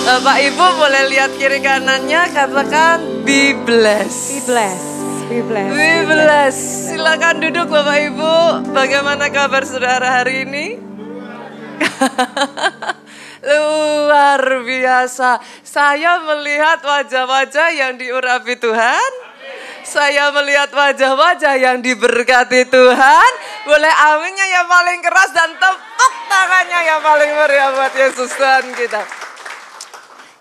Bapak Ibu boleh lihat kiri kanannya, katakan be blessed. Be blessed. Be blessed. Be blessed. Silakan duduk Bapak Ibu. Bagaimana kabar saudara hari ini? Luar biasa. Saya melihat wajah-wajah yang diurapi Tuhan. Saya melihat wajah-wajah yang diberkati Tuhan. Boleh aminnya yang paling keras dan tepuk tangannya yang paling meriah buat Yesus Tuhan kita.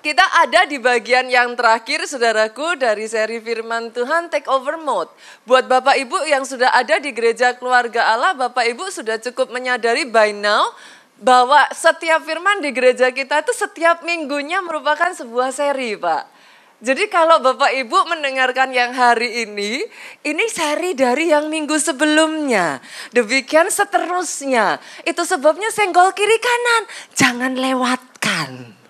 Kita ada di bagian yang terakhir saudaraku dari seri firman Tuhan Take Over Mode. Buat Bapak Ibu yang sudah ada di gereja keluarga Allah, Bapak Ibu sudah cukup menyadari by now bahwa setiap firman di gereja kita itu setiap minggunya merupakan sebuah seri, Pak. Jadi kalau Bapak Ibu mendengarkan yang hari ini seri dari yang minggu sebelumnya. Demikian seterusnya. Itu sebabnya senggol kiri kanan, jangan lewatkan.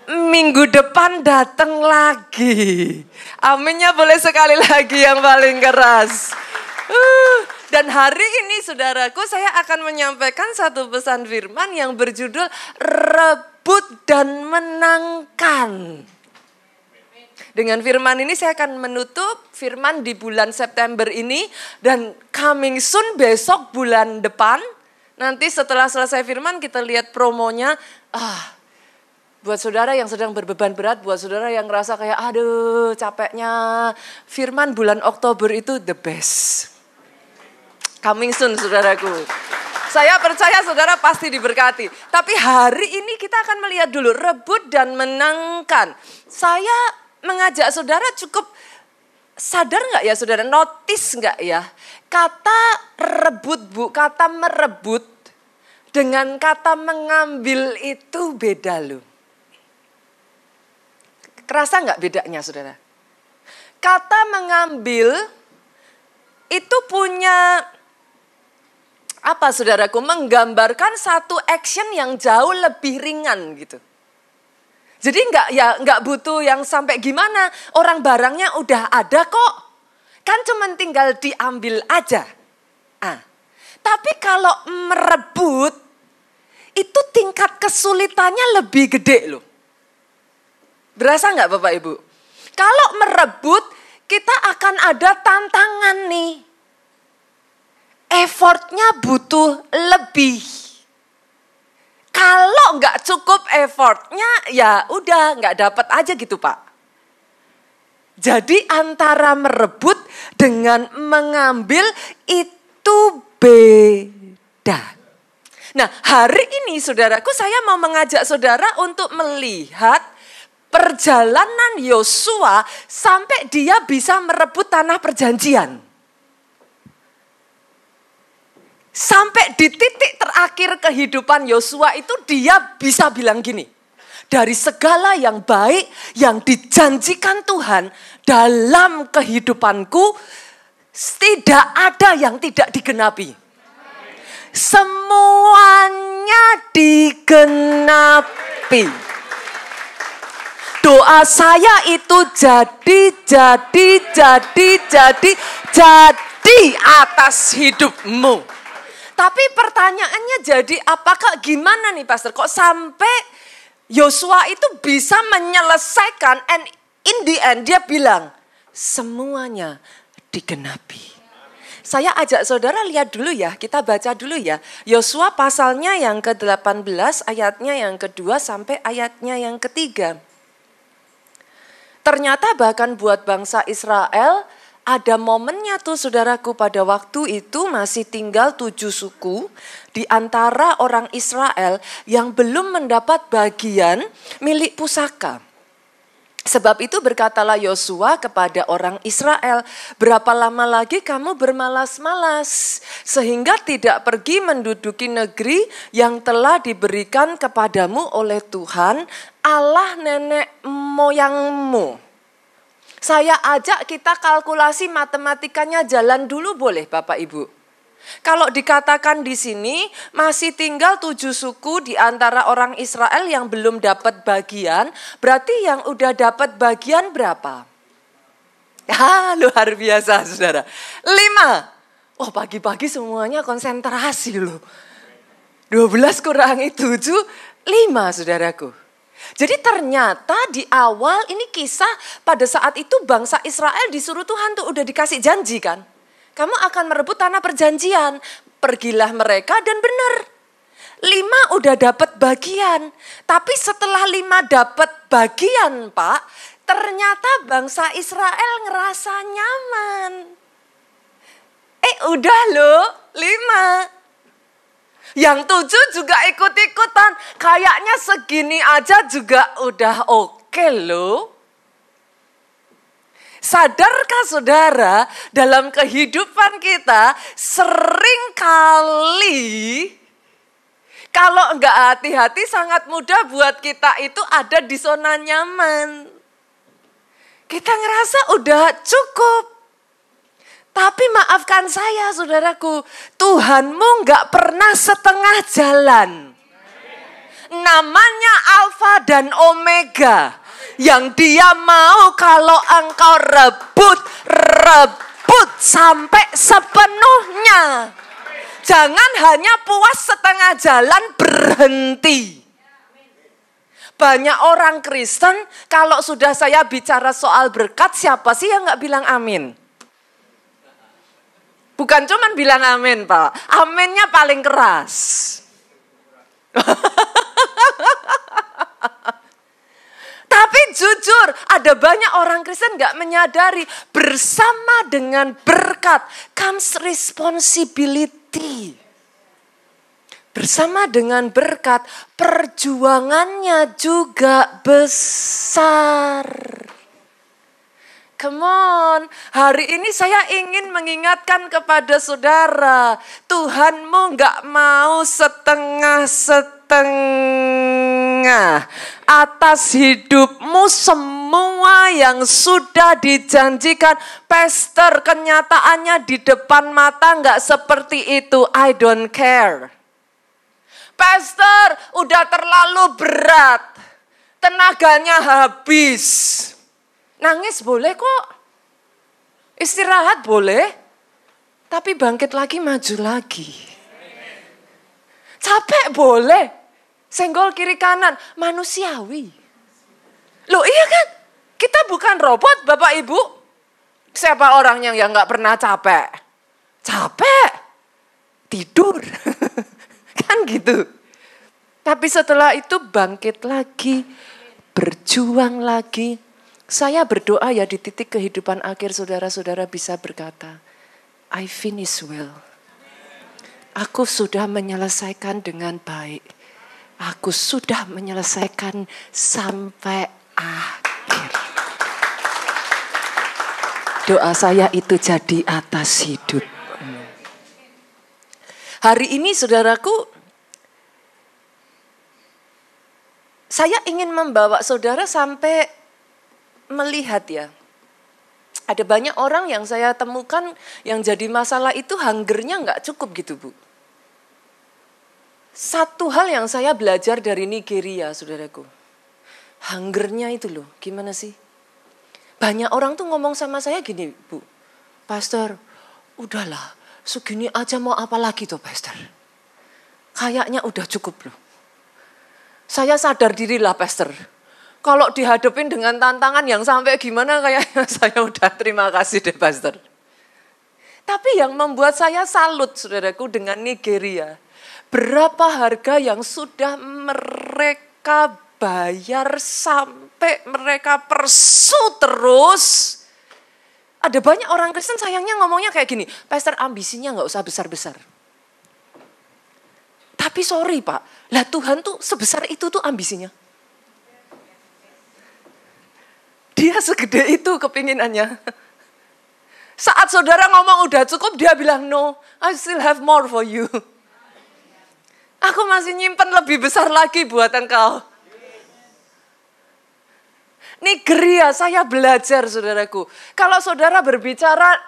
Minggu depan datang lagi. Aminnya boleh sekali lagi yang paling keras. Dan hari ini saudaraku saya akan menyampaikan satu pesan firman yang berjudul rebut dan menangkan. Dengan firman ini saya akan menutup firman di bulan September ini. Dan coming soon besok bulan depan. Nanti setelah selesai firman kita lihat promonya. Buat saudara yang sedang berbeban berat, buat saudara yang ngerasa kayak aduh capeknya, firman bulan Oktober itu the best. Coming soon saudaraku. Saya percaya saudara pasti diberkati. Tapi hari ini kita akan melihat dulu rebut dan menangkan. Saya mengajak saudara cukup sadar gak ya saudara, notice gak ya? Kata rebut kata merebut dengan kata mengambil itu beda loh. Kerasa nggak bedanya saudara? Kata mengambil itu punya apa saudaraku? Menggambarkan satu action yang jauh lebih ringan gitu. Jadi nggak butuh yang sampai gimana. Orang barangnya udah ada kok. Kan cuma tinggal diambil aja. Tapi kalau merebut itu tingkat kesulitannya lebih gede loh. Berasa nggak Bapak Ibu? Kalau merebut, kita akan ada tantangan nih. Effortnya butuh lebih. Kalau nggak cukup effortnya, ya udah nggak dapat aja gitu Pak. Jadi antara merebut dengan mengambil itu beda. Nah hari ini saudaraku saya mau mengajak saudara untuk melihat perjalanan Yosua sampai dia bisa merebut tanah perjanjian. Sampai di titik terakhir kehidupan Yosua itu dia bisa bilang gini. Dari segala yang baik yang dijanjikan Tuhan dalam kehidupanku, tidak ada yang tidak digenapi. Semuanya digenapi. Doa saya itu jadi atas hidupmu. Tapi pertanyaannya jadi apakah gimana nih Pastor? Kok sampai Yosua itu bisa menyelesaikan and in the end dia bilang semuanya digenapi. Saya ajak saudara lihat dulu ya, kita baca dulu ya. Yosua pasalnya yang ke-18 ayatnya yang kedua sampai ayatnya yang ketiga. Ternyata bahkan buat bangsa Israel ada momennya tuh saudaraku pada waktu itu masih tinggal 7 suku di antara orang Israel yang belum mendapat bagian milik pusaka. Sebab itu berkatalah Yosua kepada orang Israel, berapa lama lagi kamu bermalas-malas sehingga tidak pergi menduduki negeri yang telah diberikan kepadamu oleh Tuhan Allah nenek moyangmu. Saya ajak kita kalkulasi matematikanya jalan dulu boleh Bapak Ibu. Kalau dikatakan di sini masih tinggal 7 suku di antara orang Israel yang belum dapat bagian, berarti yang udah dapat bagian berapa? Luar biasa saudara. 5. Oh pagi-pagi semuanya konsentrasi loh. 12 kurangi 7, 5 saudaraku. Jadi ternyata di awal ini kisah pada saat itu bangsa Israel disuruh Tuhan tuh udah dikasih janji kan. Kamu akan merebut tanah perjanjian. Pergilah mereka dan benar. 5 udah dapat bagian. Tapi setelah 5 dapat bagian Pak, ternyata bangsa Israel ngerasa nyaman. Udah loh 5. Yang 7 juga ikut-ikutan. Kayaknya segini aja juga udah oke loh. Sadarkah saudara, dalam kehidupan kita sering kali kalau enggak hati-hati sangat mudah buat kita itu ada di zona nyaman. Kita ngerasa udah cukup. Tapi maafkan saya saudaraku, Tuhanmu enggak pernah setengah jalan. Namanya Alfa dan Omega. Yang dia mau kalau engkau rebut sampai sepenuhnya. Jangan hanya puas setengah jalan berhenti. Banyak orang Kristen kalau sudah saya bicara soal berkat, siapa sih yang gak bilang amin? Bukan cuman bilang amin Pak, aminnya paling keras. Tapi jujur, ada banyak orang Kristen gak menyadari bersama dengan berkat comes responsibility. Bersama dengan berkat, perjuangannya juga besar. Come on, hari ini saya ingin mengingatkan kepada saudara, Tuhanmu gak mau setengah-setengah. Atas hidupmu semua yang sudah dijanjikan, pastor, kenyataannya di depan mata gak seperti itu, I don't care. Pastor, udah terlalu berat, tenaganya habis. Nangis boleh kok, istirahat boleh, tapi bangkit lagi, maju lagi. Capek boleh, senggol kiri kanan, manusiawi. Loh iya kan, kita bukan robot Bapak Ibu. Siapa orang yang gak pernah capek? Capek, tidur, kan gitu. Tapi setelah itu bangkit lagi, berjuang lagi. Saya berdoa ya di titik kehidupan akhir saudara-saudara bisa berkata, I finish well. Aku sudah menyelesaikan dengan baik. Aku sudah menyelesaikan sampai akhir. Doa saya itu jadi atas hidup. Hari ini saudaraku, saya ingin membawa saudara sampai melihat ya, ada banyak orang yang saya temukan yang jadi masalah itu hungernya nggak cukup gitu Bu. Satu hal yang saya belajar dari Nigeria saudaraku, hungernya itu loh, gimana sih? Banyak orang tuh ngomong sama saya gini Bu, Pastor, udahlah segini aja mau apa lagi tuh Pastor? Kayaknya udah cukup loh. Saya sadar diri lah Pastor. Kalau dihadapin dengan tantangan yang sampai gimana kayaknya saya udah terima kasih deh Pastor. Tapi yang membuat saya salut saudaraku dengan Nigeria. Berapa harga yang sudah mereka bayar sampai mereka persu terus. Ada banyak orang Kristen sayangnya ngomongnya kayak gini. Pastor ambisinya gak usah besar-besar. Tapi sorry Pak. Lah Tuhan tuh sebesar itu tuh ambisinya. Dia segede itu kepinginannya. Saat saudara ngomong udah cukup, dia bilang no, I still have more for you. Aku masih nyimpen lebih besar lagi buat engkau. Nigeria, saya belajar saudaraku. Kalau saudara berbicara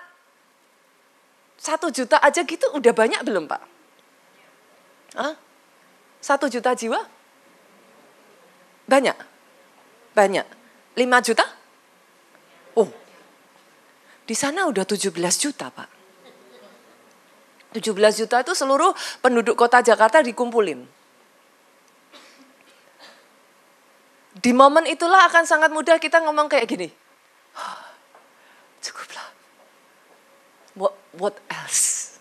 1 juta aja gitu udah banyak belum Pak? 1 juta jiwa? Banyak? Banyak. 5 juta? Oh, di sana udah 17 juta Pak. 17 juta itu seluruh penduduk kota Jakarta dikumpulin. Di momen itulah akan sangat mudah kita ngomong kayak gini. Cukuplah. What else?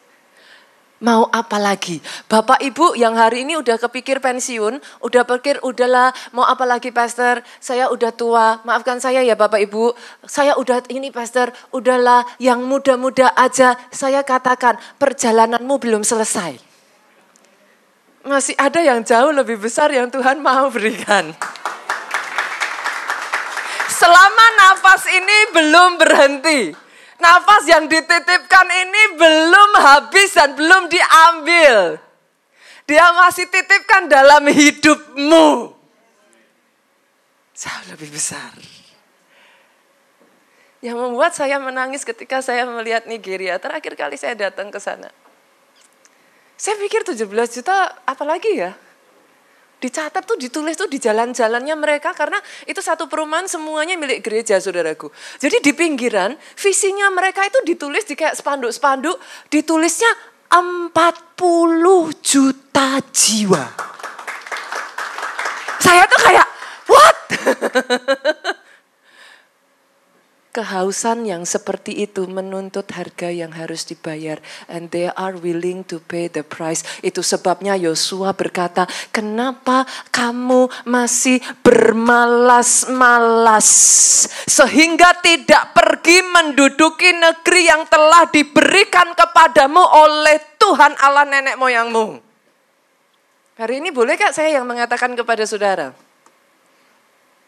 Mau apa lagi? Bapak Ibu yang hari ini udah kepikir pensiun, udah pikir udahlah mau apa lagi pastor, saya udah tua, maafkan saya ya Bapak Ibu, saya udah ini pastor, udahlah yang muda-muda aja, saya katakan perjalananmu belum selesai. Masih ada yang jauh lebih besar yang Tuhan mau berikan. Selama nafas ini belum berhenti. Nafas yang dititipkan ini belum habis dan belum diambil. Dia masih titipkan dalam hidupmu. Jauh lebih besar. Yang membuat saya menangis ketika saya melihat Nigeria. Terakhir kali saya datang ke sana. Saya pikir 17 juta apalagi ya. Dicatat tuh, ditulis tuh di jalan-jalannya mereka karena itu satu perumahan semuanya milik gereja, saudaraku. Jadi di pinggiran visinya mereka itu ditulis di kayak spanduk-spanduk, ditulisnya 40 juta jiwa. Saya tuh kayak, what? Kehausan yang seperti itu menuntut harga yang harus dibayar. And they are willing to pay the price. Itu sebabnya Yosua berkata, kenapa kamu masih bermalas-malas? Sehingga tidak pergi menduduki negeri yang telah diberikan kepadamu oleh Tuhan Allah nenek moyangmu. Hari ini boleh Kak saya yang mengatakan kepada saudara?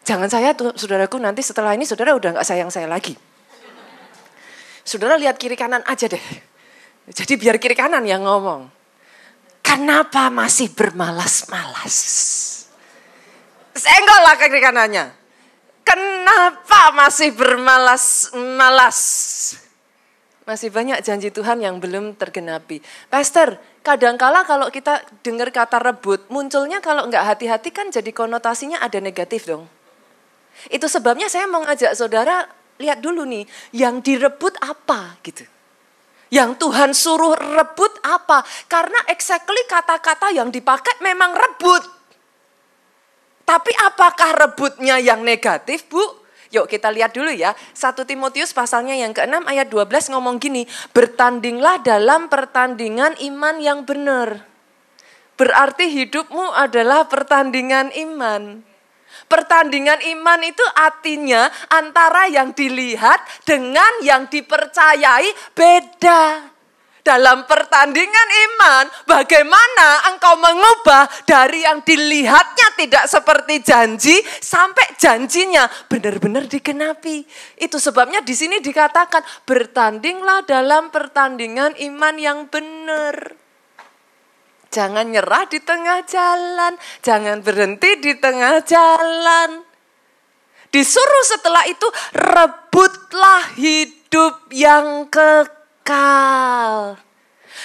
Jangan saya tuh, saudaraku, nanti setelah ini saudara udah gak sayang saya lagi. Saudara lihat kiri kanan aja deh. Jadi biar kiri kanan yang ngomong. Kenapa masih bermalas-malas? Senggol lah kiri kanannya. Kenapa masih bermalas-malas? Masih banyak janji Tuhan yang belum tergenapi. Pastor, kadangkala kalau kita dengar kata rebut, munculnya kalau nggak hati-hati kan jadi konotasinya ada negatif dong. Itu sebabnya saya mau ngajak saudara lihat dulu nih, yang direbut apa gitu. Yang Tuhan suruh rebut apa? Karena exactly kata-kata yang dipakai memang rebut. Tapi apakah rebutnya yang negatif, Bu? Yuk kita lihat dulu ya. 1 Timotius pasalnya yang ke-6 ayat 12 ngomong gini. Bertandinglah dalam pertandingan iman yang benar. Berarti hidupmu adalah pertandingan iman. Pertandingan iman itu artinya antara yang dilihat dengan yang dipercayai beda. Dalam pertandingan iman, bagaimana engkau mengubah dari yang dilihatnya tidak seperti janji sampai janjinya benar-benar digenapi. Itu sebabnya di sini dikatakan bertandinglah dalam pertandingan iman yang benar. Jangan nyerah di tengah jalan, jangan berhenti di tengah jalan. Disuruh setelah itu rebutlah hidup yang kekal.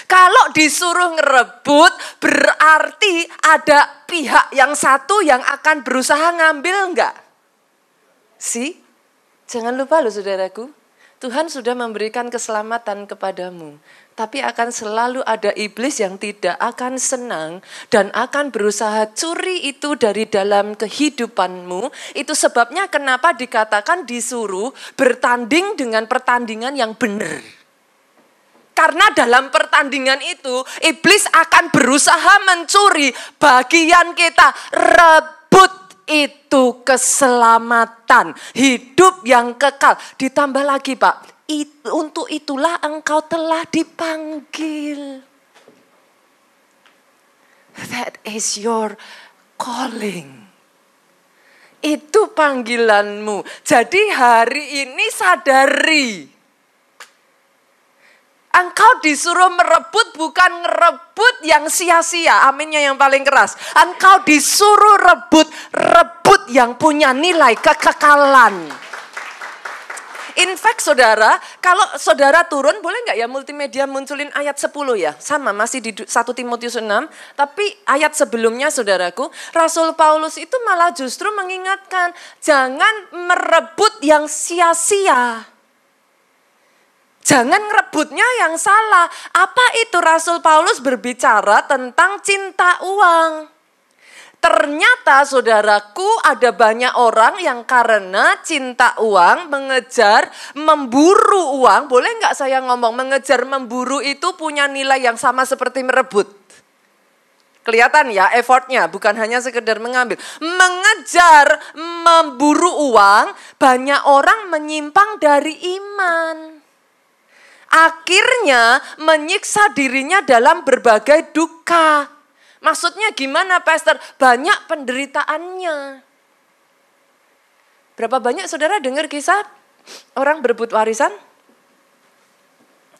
Kalau disuruh ngerebut berarti ada pihak yang satu yang akan berusaha ngambil enggak? Jangan lupa loh saudaraku, Tuhan sudah memberikan keselamatan kepadamu. Tapi akan selalu ada iblis yang tidak akan senang dan akan berusaha curi itu dari dalam kehidupanmu. Itu sebabnya kenapa dikatakan disuruh bertanding dengan pertandingan yang benar. Karena dalam pertandingan itu iblis akan berusaha mencuri bagian kita. Rebut itu keselamatan, hidup yang kekal. Ditambah lagi Pak. Untuk itulah engkau telah dipanggil. That is your calling. Itu panggilanmu. Jadi hari ini sadari. Engkau disuruh merebut bukan ngerebut yang sia-sia. Aminnya yang paling keras. Engkau disuruh rebut yang punya nilai kekekalan. In fact saudara, kalau saudara turun boleh nggak ya multimedia munculin ayat 10 ya? Sama masih di 1 Timotius 6, tapi ayat sebelumnya saudaraku, Rasul Paulus itu malah justru mengingatkan, jangan merebut yang sia-sia. Jangan ngerebutnya yang salah. Apa itu Rasul Paulus berbicara tentang cinta uang? Ternyata saudaraku ada banyak orang yang karena cinta uang, mengejar, memburu uang. Boleh nggak saya ngomong mengejar, memburu itu punya nilai yang sama seperti merebut. Kelihatan ya effortnya, bukan hanya sekedar mengambil. Mengejar, memburu uang, banyak orang menyimpang dari iman. Akhirnya menyiksa dirinya dalam berbagai duka. Maksudnya gimana pastor? Banyak penderitaannya. Berapa banyak saudara dengar kisah orang berebut warisan?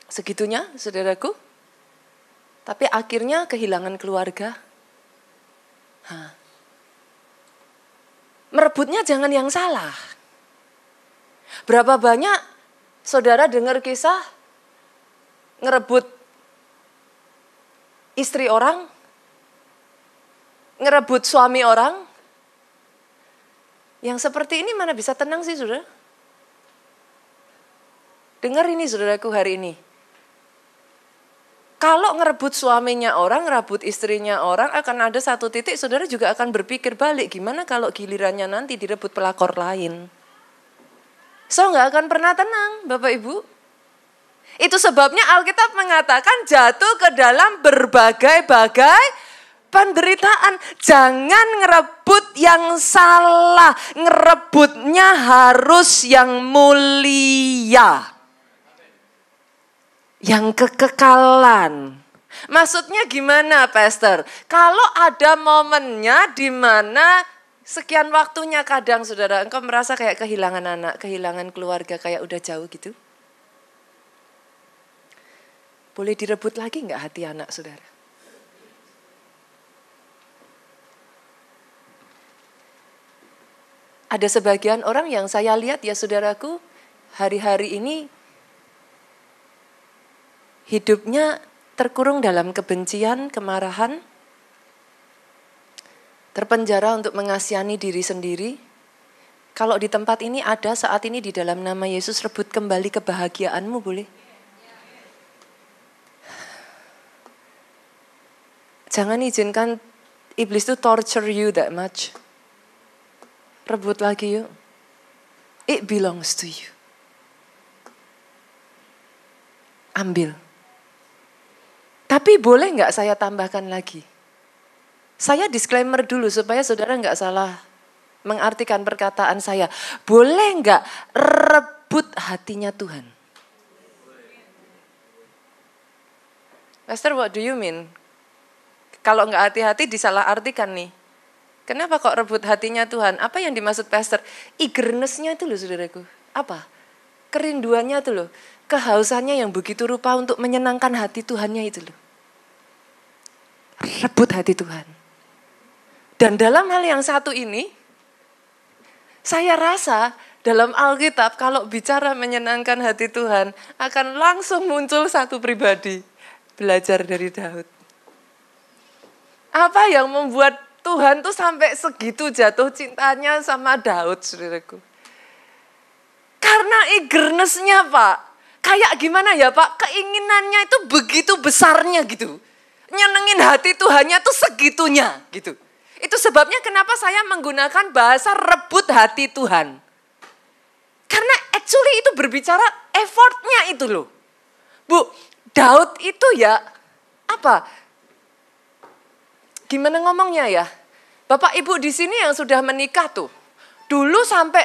Segitunya saudaraku. Tapi akhirnya kehilangan keluarga. Merebutnya jangan yang salah. Berapa banyak saudara dengar kisah ngerebut istri orang? Ngerebut suami orang, yang seperti ini mana bisa tenang sih saudara? Dengar ini saudaraku hari ini. Kalau ngerebut suaminya orang, ngerebut istrinya orang, akan ada satu titik saudara juga akan berpikir balik. Gimana kalau gilirannya nanti direbut pelakor lain? So nggak akan pernah tenang Bapak Ibu. Itu sebabnya Alkitab mengatakan jatuh ke dalam berbagai-bagai penderitaan. Jangan ngerebut yang salah. Ngerebutnya harus yang mulia. Yang kekekalan. Maksudnya gimana pastor? Kalau ada momennya di mana sekian waktunya kadang saudara engkau merasa kayak kehilangan anak, kehilangan keluarga, kayak udah jauh gitu. Boleh direbut lagi nggak hati anak saudara? Ada sebagian orang yang saya lihat ya saudaraku, hari-hari ini hidupnya terkurung dalam kebencian, kemarahan, terpenjara untuk mengasihani diri sendiri. Kalau di tempat ini ada saat ini di dalam nama Yesus, rebut kembali kebahagiaanmu boleh. Jangan izinkan iblis itu torture you that much. Rebut lagi yuk. It belongs to you. Ambil. Tapi boleh nggak saya tambahkan lagi? Saya disclaimer dulu supaya saudara nggak salah mengartikan perkataan saya. Boleh nggak rebut hatinya Tuhan? Pastor, what do you mean? Kalau nggak hati-hati disalah artikan nih. Kenapa kok rebut hatinya Tuhan? Apa yang dimaksud pastor? Eagerness-nya itu loh saudaraku. Apa? Kerinduannya itu loh. Kehausannya yang begitu rupa untuk menyenangkan hati Tuhannya itu loh. Rebut hati Tuhan. Dan dalam hal yang satu ini, saya rasa dalam Alkitab kalau bicara menyenangkan hati Tuhan, akan langsung muncul satu pribadi. Belajar dari Daud. Apa yang membuat Tuhan tuh sampai segitu jatuh cintanya sama Daud, saudaraku. Karena eagerness-nya Pak. Kayak gimana ya Pak, keinginannya itu begitu besarnya gitu. Nyenengin hati Tuhannya tuh segitunya gitu. Itu sebabnya kenapa saya menggunakan bahasa rebut hati Tuhan. Karena actually itu berbicara effortnya itu loh. Bu, Daud itu ya apa? Gimana ngomongnya ya? Bapak Ibu di sini yang sudah menikah tuh. Dulu sampai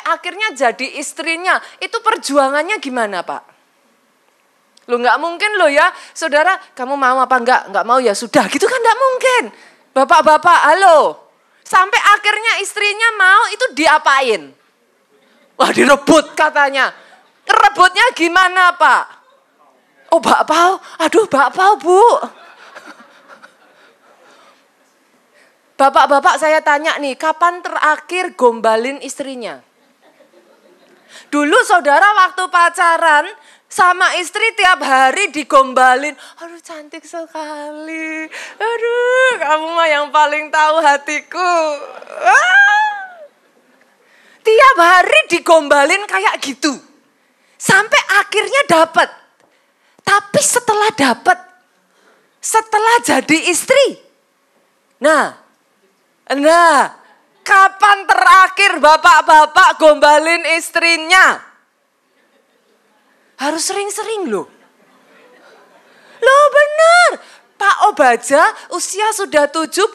akhirnya jadi istrinya. Itu perjuangannya gimana Pak? Loh nggak mungkin loh ya. Saudara, kamu mau apa enggak? Enggak mau ya sudah. Gitu kan enggak mungkin. Bapak-bapak, halo. Sampai akhirnya istrinya mau itu diapain? Wah direbut katanya. Rebutnya gimana Pak? Oh bakpao. Aduh bakpao Bu. Bapak-bapak saya tanya nih, kapan terakhir gombalin istrinya? Dulu saudara waktu pacaran sama istri tiap hari digombalin. Aduh cantik sekali. Aduh kamu mah yang paling tahu hatiku. Tiap hari digombalin kayak gitu. Sampai akhirnya dapat. Tapi setelah dapat, setelah jadi istri. Nah, Nah, kapan terakhir bapak-bapak gombalin istrinya? Harus sering-sering loh. Loh benar. Pak Obaja usia sudah 72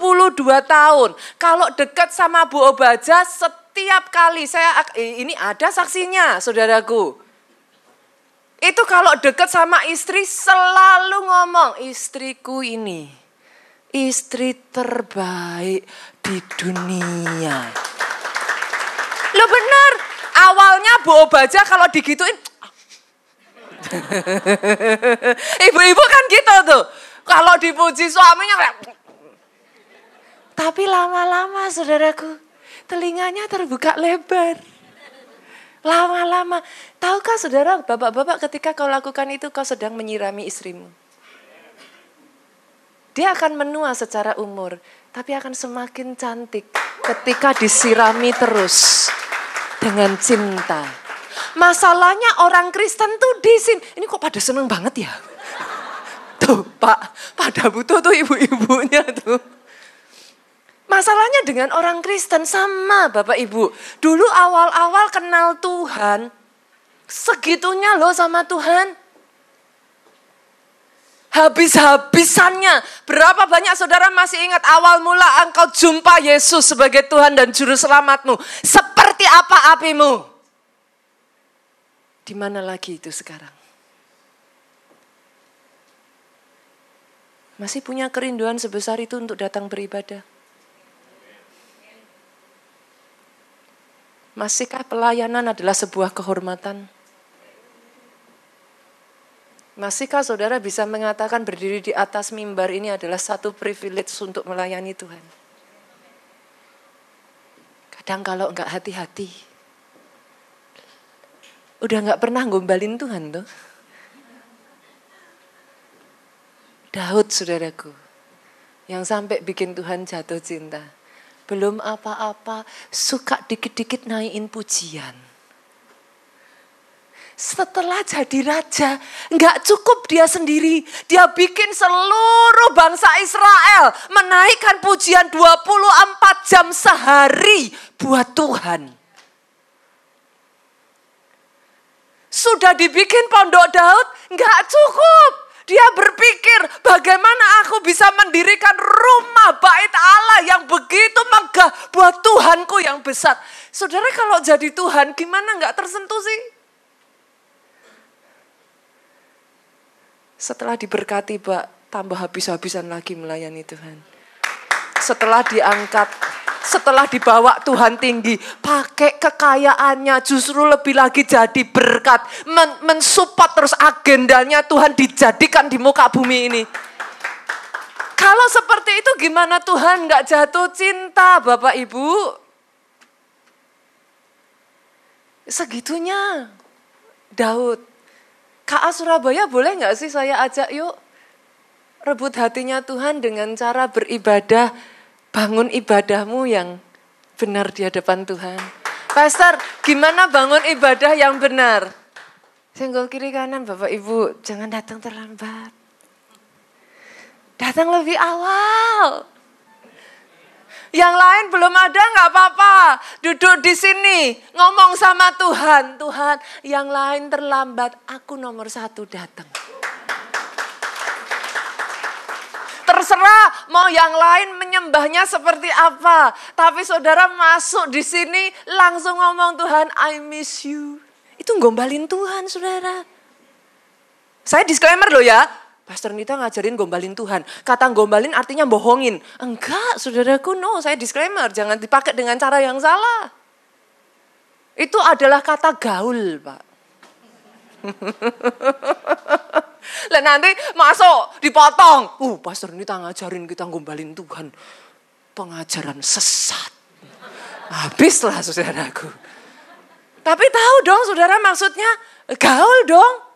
tahun. Kalau dekat sama Bu Obaja setiap kali ini ada saksinya saudaraku. Itu kalau dekat sama istri selalu ngomong, istriku ini istri terbaik di dunia. Loh benar, awalnya Bu Obaja kalau digituin, ibu-ibu kan gitu tuh. Kalau dipuji suaminya kayak, tapi lama-lama saudaraku, telinganya terbuka lebar. Lama-lama, tahukah saudara, bapak-bapak ketika kau lakukan itu kau sedang menyirami istrimu. Dia akan menua secara umur, tapi akan semakin cantik ketika disirami terus dengan cinta. Masalahnya orang Kristen tuh di sini, ini kok pada seneng banget ya? Tuh Pak, pada butuh tuh ibu-ibunya tuh. Masalahnya dengan orang Kristen sama Bapak Ibu. Dulu awal-awal kenal Tuhan, segitunya loh sama Tuhan. Habis-habisannya. Berapa banyak saudara masih ingat awal mula engkau jumpa Yesus sebagai Tuhan dan Juru Selamatmu. Seperti apa apimu? Di mana lagi itu sekarang? Masih punya kerinduan sebesar itu untuk datang beribadah? Masihkah pelayanan adalah sebuah kehormatan? Masihkah saudara bisa mengatakan berdiri di atas mimbar ini adalah satu privilege untuk melayani Tuhan? Kadang kalau enggak hati-hati, udah enggak pernah gombalin Tuhan tuh. Daud saudaraku, yang sampai bikin Tuhan jatuh cinta. Belum apa-apa, suka dikit-dikit naikin pujian. Setelah jadi raja, nggak cukup dia sendiri. Dia bikin seluruh bangsa Israel menaikkan pujian 24 jam sehari buat Tuhan. Sudah dibikin pondok Daud, nggak cukup. Dia berpikir bagaimana aku bisa mendirikan rumah bait Allah yang begitu megah buat Tuhanku yang besar. Saudara kalau jadi Tuhan gimana nggak tersentuh sih? Setelah diberkati, Pak, tambah habis-habisan lagi melayani Tuhan. Setelah diangkat, setelah dibawa Tuhan tinggi, pakai kekayaannya justru lebih lagi jadi berkat. Mensupport terus agendanya Tuhan dijadikan di muka bumi ini. Kalau seperti itu gimana Tuhan gak jatuh cinta, Bapak Ibu? Segitunya Daud. KA Surabaya boleh gak sih saya ajak yuk rebut hatinya Tuhan dengan cara beribadah, bangun ibadahmu yang benar di hadapan Tuhan. Pastor, gimana bangun ibadah yang benar? Senggol kiri kanan Bapak Ibu, jangan datang terlambat. Datang lebih awal. Yang lain belum ada gak apa-apa. Duduk di sini, ngomong sama Tuhan. Tuhan, yang lain terlambat, aku nomor 1 datang. Terserah mau yang lain menyembahnya seperti apa. Tapi saudara masuk di sini langsung ngomong Tuhan, I miss you. Itu gombalin Tuhan saudara. Saya disclaimer loh ya. Pastor Nita ngajarin gombalin Tuhan. Kata gombalin artinya bohongin. Enggak, saudaraku, no, saya disclaimer. Jangan dipakai dengan cara yang salah. Itu adalah kata gaul, Pak. Lah nanti masuk, dipotong. Pastor Nita ngajarin kita gombalin Tuhan. Pengajaran sesat. Habislah, saudaraku. Tapi tahu dong, saudara, maksudnya gaul dong.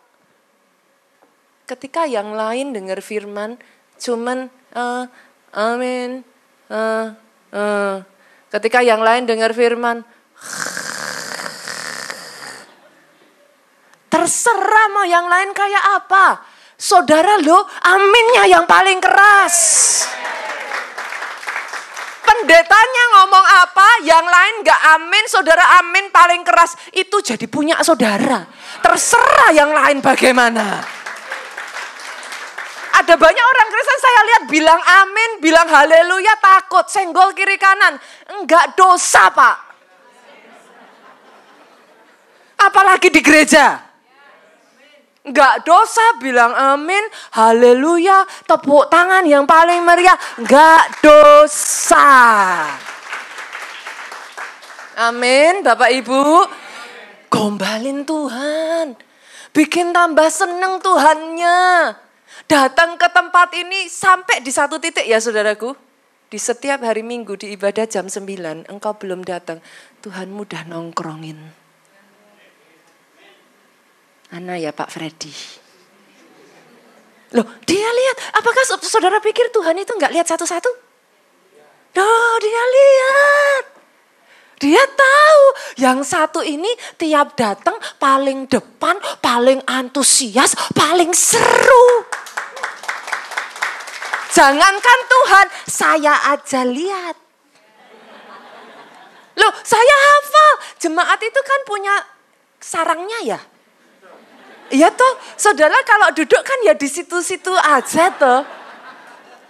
Ketika yang lain dengar firman, cuman amin. Ketika yang lain dengar firman, terserah mau yang lain kayak apa. Saudara lo, aminnya yang paling keras. Pendetanya ngomong apa, yang lain gak amin, saudara amin paling keras. Itu jadi punya saudara. Terserah yang lain bagaimana. Ada banyak orang Kristen saya lihat bilang amin, bilang haleluya, takut, senggol kiri kanan. Enggak dosa, Pak. Apalagi di gereja. Enggak dosa bilang amin, haleluya, tepuk tangan yang paling meriah. Enggak dosa. Amin, Bapak Ibu. Gombalin Tuhan. Bikin tambah seneng Tuhannya. Datang ke tempat ini sampai di satu titik ya saudaraku. Di setiap hari Minggu di ibadah jam 9, engkau belum datang. Tuhan mudah nongkrongin. Ana ya Pak Freddy. Loh, dia lihat. Apakah saudara pikir Tuhan itu enggak lihat satu-satu? Loh, dia lihat. Dia tahu yang satu ini tiap datang paling depan, paling antusias, paling seru. Jangankan Tuhan, saya aja lihat. Loh, saya hafal. Jemaat itu kan punya sarangnya ya. Iya toh, saudara kalau duduk kan ya di situ-situ aja toh.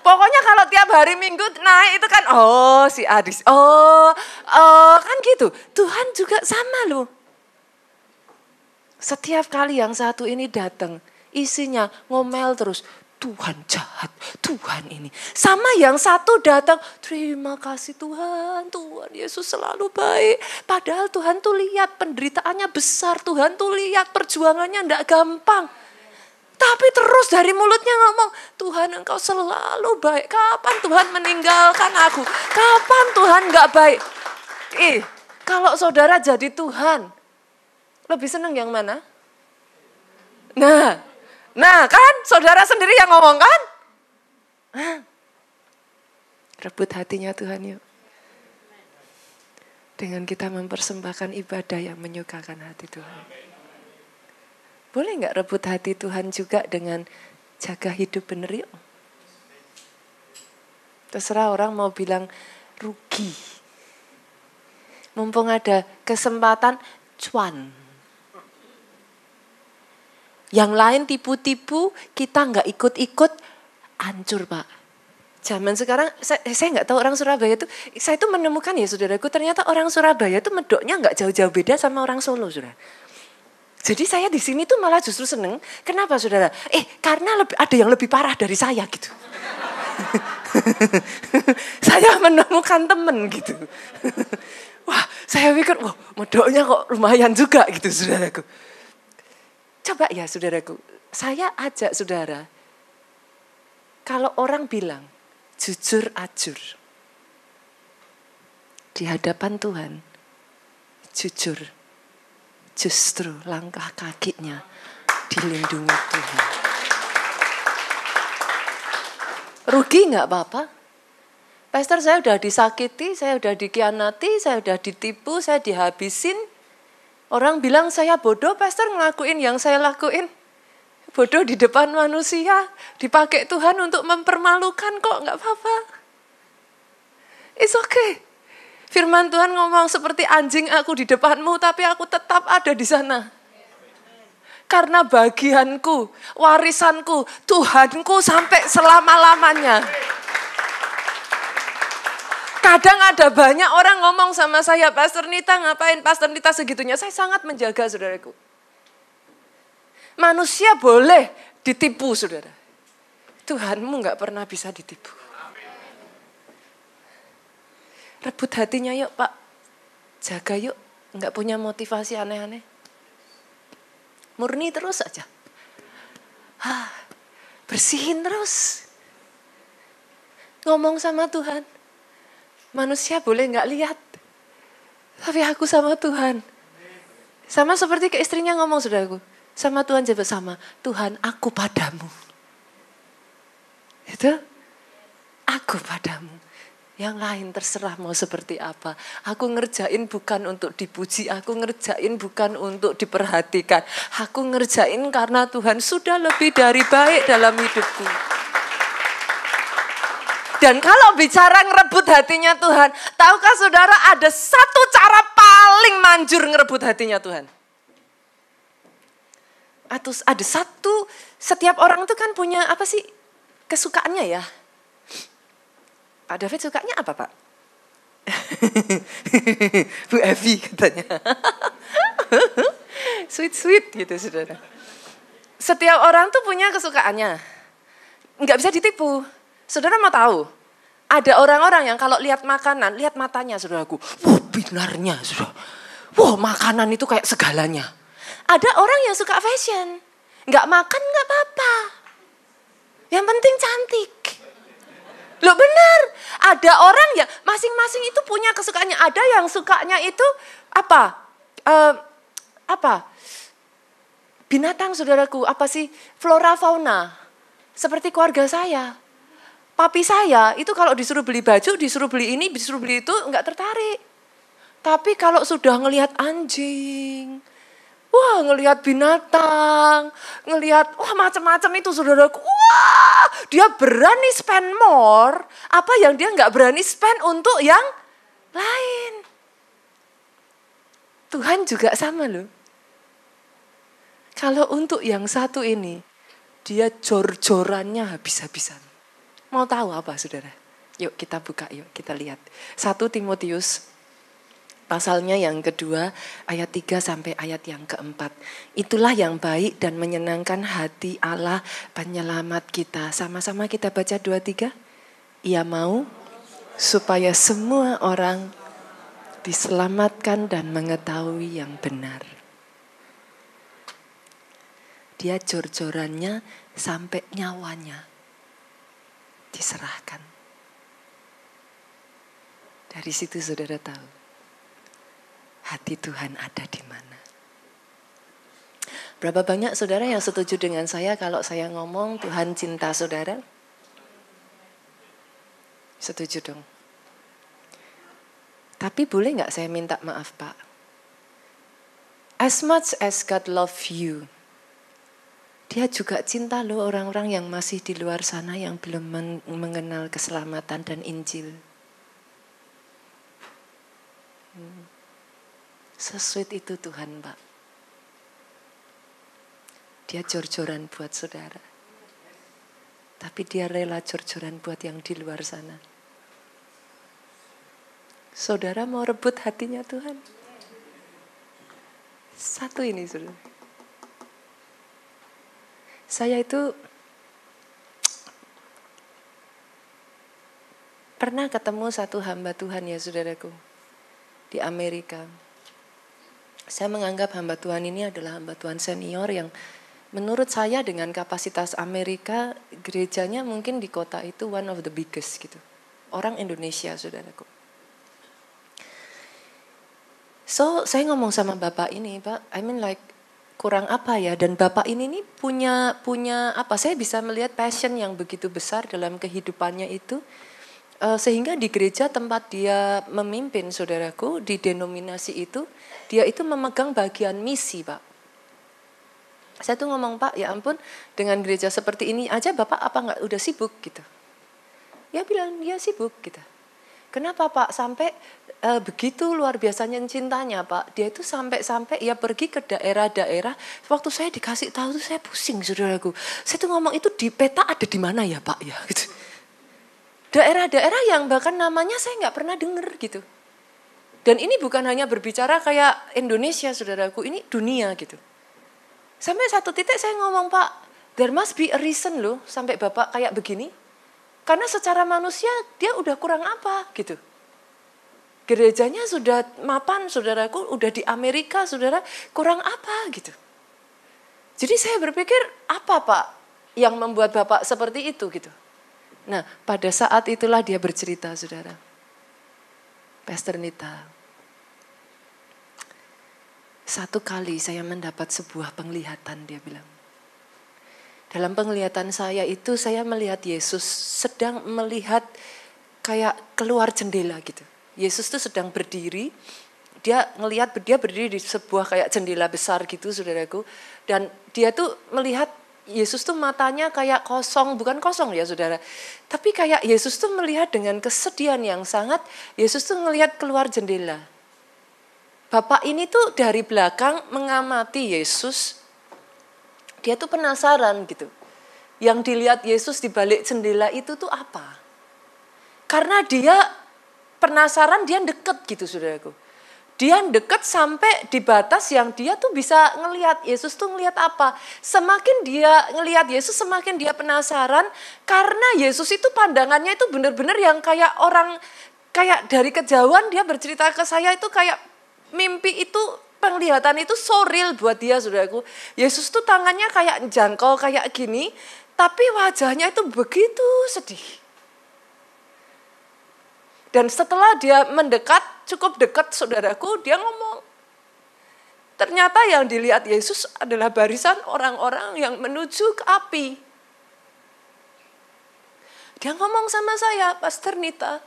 Pokoknya kalau tiap hari Minggu naik itu kan, oh si Adis, kan gitu. Tuhan juga sama loh. Setiap kali yang satu ini datang, isinya ngomel terus. Tuhan jahat, Tuhan ini. Sama yang satu datang, terima kasih Tuhan, Tuhan Yesus selalu baik. Padahal Tuhan tuh lihat penderitaannya besar, Tuhan tuh lihat perjuangannya enggak gampang. Tapi terus dari mulutnya ngomong, Tuhan engkau selalu baik. Kapan Tuhan meninggalkan aku? Kapan Tuhan enggak baik? Kalau saudara jadi Tuhan, lebih senang yang mana? Nah kan, saudara sendiri yang ngomong kan? Rebut hatinya Tuhan yuk. Dengan kita mempersembahkan ibadah yang menyukakan hati Tuhan. Boleh gak rebut hati Tuhan juga dengan jaga hidup bener yuk? Terserah orang mau bilang rugi. Mumpung ada kesempatan, cuan. Yang lain tipu-tipu, kita nggak ikut-ikut, hancur Pak. Zaman sekarang, saya nggak tahu orang Surabaya itu, saya itu menemukan ya saudaraku, ternyata orang Surabaya itu medoknya nggak jauh-jauh beda sama orang Solo, saudara. Jadi saya di sini tuh malah justru seneng. Kenapa saudara? Karena ada yang lebih parah dari saya gitu. Saya menemukan temen gitu. Wah, saya pikir, wah medoknya kok lumayan juga gitu saudaraku. Coba ya saudaraku, saya ajak saudara, kalau orang bilang jujur ajur, di hadapan Tuhan, jujur, justru langkah kakinya dilindungi Tuhan. Rugi gak apa-apa? Pastor saya udah disakiti, saya udah dikhianati, saya udah ditipu, saya dihabisin. Orang bilang saya bodoh, pastor ngelakuin yang saya lakuin. Bodoh di depan manusia, dipakai Tuhan untuk mempermalukan kok, gak apa-apa. It's okay. Firman Tuhan ngomong seperti anjing aku di depanmu, tapi aku tetap ada di sana. Karena bagianku, warisanku, Tuhanku sampai selama-lamanya. Kadang ada banyak orang ngomong sama saya, Pastor Nita ngapain, Pastor Nita segitunya. Saya sangat menjaga saudaraku. Manusia boleh ditipu saudara. Tuhanmu gak pernah bisa ditipu. Rebut hatinya yuk Pak. Jaga yuk, gak punya motivasi aneh-aneh. Murni terus aja. Bersihin terus. Ngomong sama Tuhan. Manusia boleh gak lihat. Tapi aku sama Tuhan. Sama seperti ke istrinya ngomong saudaraku. Sama Tuhan jawab sama. Tuhan aku padamu. Itu. Aku padamu. Yang lain terserah mau seperti apa. Aku ngerjain bukan untuk dipuji. Aku ngerjain bukan untuk diperhatikan. Aku ngerjain karena Tuhan sudah lebih dari baik dalam hidupku. Dan kalau bicara ngerebut hatinya Tuhan, tahukah saudara ada satu cara paling manjur ngerebut hatinya Tuhan? Atau ada satu, setiap orang itu kan punya apa sih kesukaannya ya? Pak David sukanya apa Pak? Bu Evi katanya. Sweet gitu saudara. Setiap orang tuh punya kesukaannya. Nggak bisa ditipu. Saudara mau tahu? Ada orang-orang yang kalau lihat makanan, lihat matanya saudaraku. Wah binarnya saudara. Wah makanan itu kayak segalanya. Ada orang yang suka fashion. Nggak makan nggak apa-apa. Yang penting cantik. Loh benar, ada orang yang masing-masing itu punya kesukaannya. Ada yang sukanya itu apa? Binatang saudaraku, apa sih? Flora fauna. Seperti keluarga saya. Papi saya itu kalau disuruh beli baju, disuruh beli ini, disuruh beli itu enggak tertarik. Tapi kalau sudah ngelihat anjing, wah ngelihat binatang, ngelihat wah macam-macam itu saudaraku. Wah dia berani spend more. Apa yang dia enggak berani spend untuk yang lain. Tuhan juga sama loh. Kalau untuk yang satu ini, dia jor-jorannya habis-habisan. Mau tahu apa saudara? Yuk kita buka, yuk kita lihat. 1 Timotius pasalnya yang kedua, ayat 3 sampai ayat yang keempat. Itulah yang baik dan menyenangkan hati Allah penyelamat kita. Sama-sama kita baca 2-3. Ia mau supaya semua orang diselamatkan dan mengetahui yang benar. Dia jor-jorannya sampai nyawanya diserahkan. Dari situ saudara tahu hati Tuhan ada di mana. Berapa banyak saudara yang setuju dengan saya kalau saya ngomong Tuhan cinta saudara? Setuju dong. Tapi boleh gak saya minta maaf Pak? As much as God love you, Dia juga cinta loh orang-orang yang masih di luar sana yang belum mengenal keselamatan dan Injil. Sesweet itu Tuhan Pak. Dia jor-joran buat saudara. Tapi dia rela jor-joran buat yang di luar sana. Saudara mau rebut hatinya Tuhan? Satu ini saudara. Saya itu pernah ketemu satu hamba Tuhan ya saudaraku. Di Amerika. Saya menganggap hamba Tuhan ini adalah hamba Tuhan senior yang menurut saya dengan kapasitas Amerika, gerejanya mungkin di kota itu one of the biggest gitu. Orang Indonesia saudaraku. So saya ngomong sama bapak ini, Pak, I mean like kurang apa ya, dan bapak ini nih punya apa, saya bisa melihat passion yang begitu besar dalam kehidupannya itu, sehingga di gereja tempat dia memimpin saudaraku, di denominasi itu, dia itu memegang bagian misi Pak. Saya tuh ngomong Pak, ya ampun dengan gereja seperti ini aja Bapak apa nggak udah sibuk gitu. Ya bilang dia sibuk gitu. Kenapa Pak sampai begitu luar biasanya cintanya Pak. Dia itu sampai ya pergi ke daerah-daerah. Waktu saya dikasih tahu tuh saya pusing saudaraku. Saya tuh ngomong itu di peta ada di mana ya Pak ya gitu. Daerah-daerah yang bahkan namanya saya nggak pernah dengar gitu. Dan ini bukan hanya berbicara kayak Indonesia saudaraku, ini dunia gitu. Sampai satu titik saya ngomong Pak, there must be a reason loh sampai Bapak kayak begini. Karena secara manusia dia udah kurang apa gitu. Gerejanya sudah mapan saudaraku, udah di Amerika saudara, kurang apa gitu. Jadi saya berpikir apa Pak yang membuat Bapak seperti itu gitu. Nah pada saat itulah dia bercerita saudara. Pastor Nita, satu kali saya mendapat sebuah penglihatan dia bilang. Dalam penglihatan saya itu saya melihat Yesus sedang melihat kayak keluar jendela gitu. Yesus tuh sedang berdiri, dia berdiri di sebuah kayak jendela besar gitu saudaraku. Dan dia tuh melihat Yesus tuh matanya kayak kosong, bukan kosong ya saudara. Tapi kayak Yesus tuh melihat dengan kesedihan yang sangat, Yesus tuh ngelihat keluar jendela. Bapak ini tuh dari belakang mengamati Yesus. Dia tuh penasaran gitu. Yang dilihat Yesus di balik jendela itu tuh apa? Karena dia penasaran, dia deket gitu saudaraku. Dia deket sampai di batas yang dia tuh bisa ngelihat Yesus tuh ngelihat apa. Semakin dia ngelihat Yesus, semakin dia penasaran. Karena Yesus itu pandangannya itu benar-benar yang kayak orang, kayak dari kejauhan dia bercerita ke saya itu kayak mimpi itu, penglihatan itu so real buat dia saudaraku. Yesus tuh tangannya kayak jangkau kayak gini, tapi wajahnya itu begitu sedih. Dan setelah dia mendekat, cukup dekat saudaraku, dia ngomong. Ternyata yang dilihat Yesus adalah barisan orang-orang yang menuju ke api. Dia ngomong sama saya, Pastor Nita,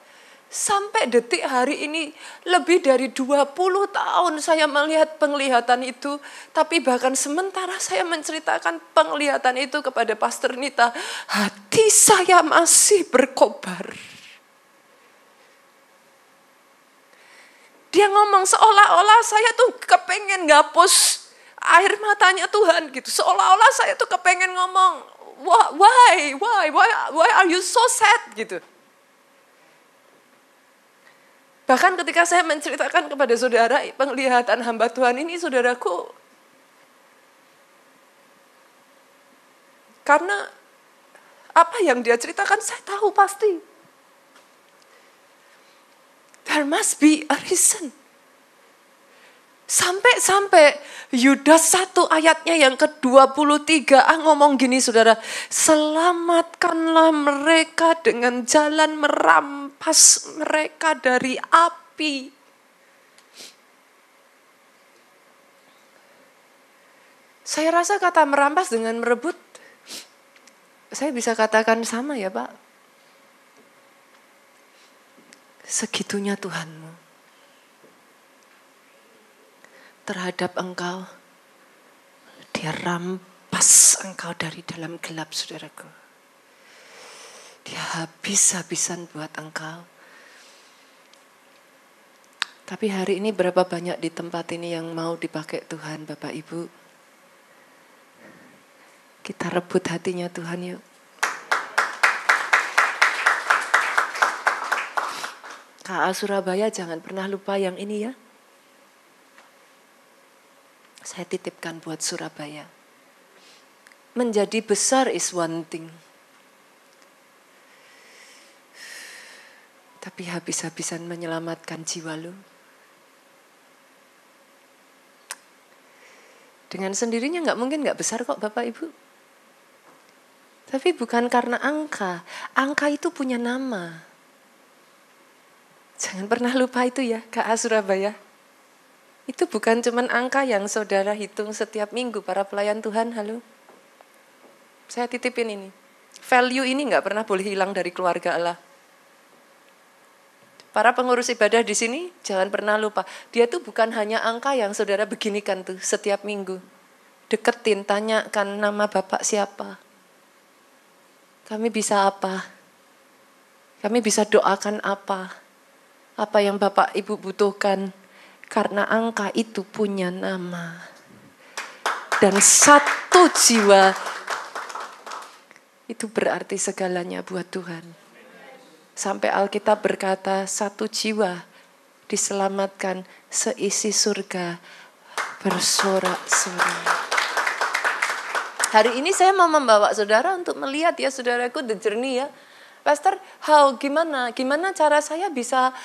sampai detik hari ini lebih dari 20 tahun saya melihat penglihatan itu. Tapi bahkan sementara saya menceritakan penglihatan itu kepada Pastor Nita, hati saya masih berkobar. Dia ngomong seolah-olah saya tuh kepengen ngapus air matanya Tuhan gitu. Seolah-olah saya tuh kepengen ngomong, why are you so sad gitu. Bahkan ketika saya menceritakan kepada saudara penglihatan hamba Tuhan ini, saudaraku, karena apa yang dia ceritakan saya tahu pasti. There must be a reason. Sampai Yudas 1 ayatnya yang ke-23 ngomong gini saudara. Selamatkanlah mereka dengan jalan merampas mereka dari api. Saya rasa kata merampas dengan merebut, saya bisa katakan sama ya Pak. Segitunya Tuhanmu terhadap engkau. Dia rampas engkau dari dalam gelap saudaraku. Dia habis-habisan buat engkau. Tapi hari ini berapa banyak di tempat ini yang mau dipakai Tuhan Bapak Ibu. Kita rebut hatinya Tuhan yuk. KA Surabaya jangan pernah lupa yang ini ya. Saya titipkan buat Surabaya. Menjadi besar is one thing. Tapi habis-habisan menyelamatkan jiwa lu. Dengan sendirinya gak mungkin gak besar kok Bapak Ibu. Tapi bukan karena angka. Angka itu punya nama. Jangan pernah lupa itu ya, KA Surabaya. Itu bukan cuman angka yang saudara hitung setiap minggu para pelayan Tuhan, halo. Saya titipin ini. Value ini gak pernah boleh hilang dari keluarga Allah. Para pengurus ibadah di sini, jangan pernah lupa. Dia tuh bukan hanya angka yang saudara beginikan tuh setiap minggu. Deketin, tanyakan nama Bapak siapa. Kami bisa apa? Kami bisa doakan apa? Apa yang Bapak Ibu butuhkan, karena angka itu punya nama. Dan satu jiwa itu berarti segalanya buat Tuhan. Sampai Alkitab berkata satu jiwa diselamatkan seisi surga bersorak-sorai. Hari ini saya mau membawa saudara untuk melihat ya saudaraku the journey ya. Pastor, gimana cara saya bisa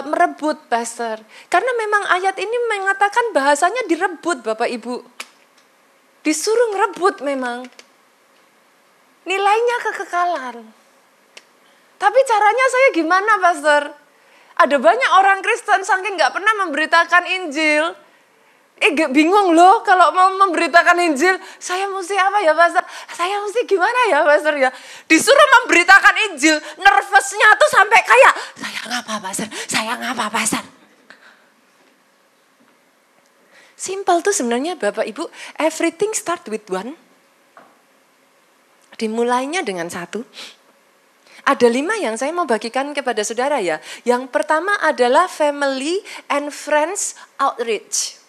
merebut, Pastor? Karena memang ayat ini mengatakan bahasanya direbut, Bapak Ibu. Disuruh ngerebut memang. Nilainya kekekalan. Tapi caranya saya gimana, Pastor? Ada banyak orang Kristen saking gak pernah memberitakan Injil. Bingung loh kalau mau memberitakan Injil. Saya mesti apa ya Pastor? Saya mesti gimana ya Pastor ya? Disuruh memberitakan Injil, nervousnya tuh sampai kayak, saya ngapa Pastor? Saya ngapa Pastor? Simple tuh sebenarnya Bapak Ibu, everything start with one. Dimulainya dengan 1. Ada 5 yang saya mau bagikan kepada saudara ya. Yang pertama adalah family and friends outreach.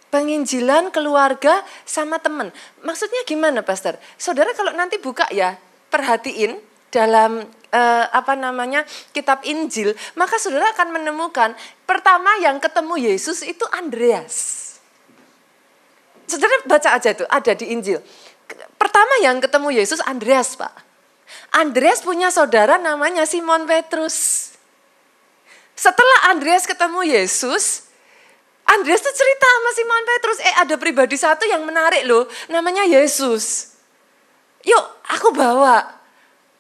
Penginjilan keluarga sama teman. Maksudnya gimana, Pastor? Saudara kalau nanti buka ya, perhatiin dalam kitab Injil, maka saudara akan menemukan pertama yang ketemu Yesus itu Andreas. Saudara baca aja itu, ada di Injil. Pertama yang ketemu Yesus Andreas, Pak. Andreas punya saudara namanya Simon Petrus. Setelah Andreas ketemu Yesus, Andreas tuh cerita sama Simon Petrus, ada pribadi satu yang menarik loh, namanya Yesus. Yuk, aku bawa.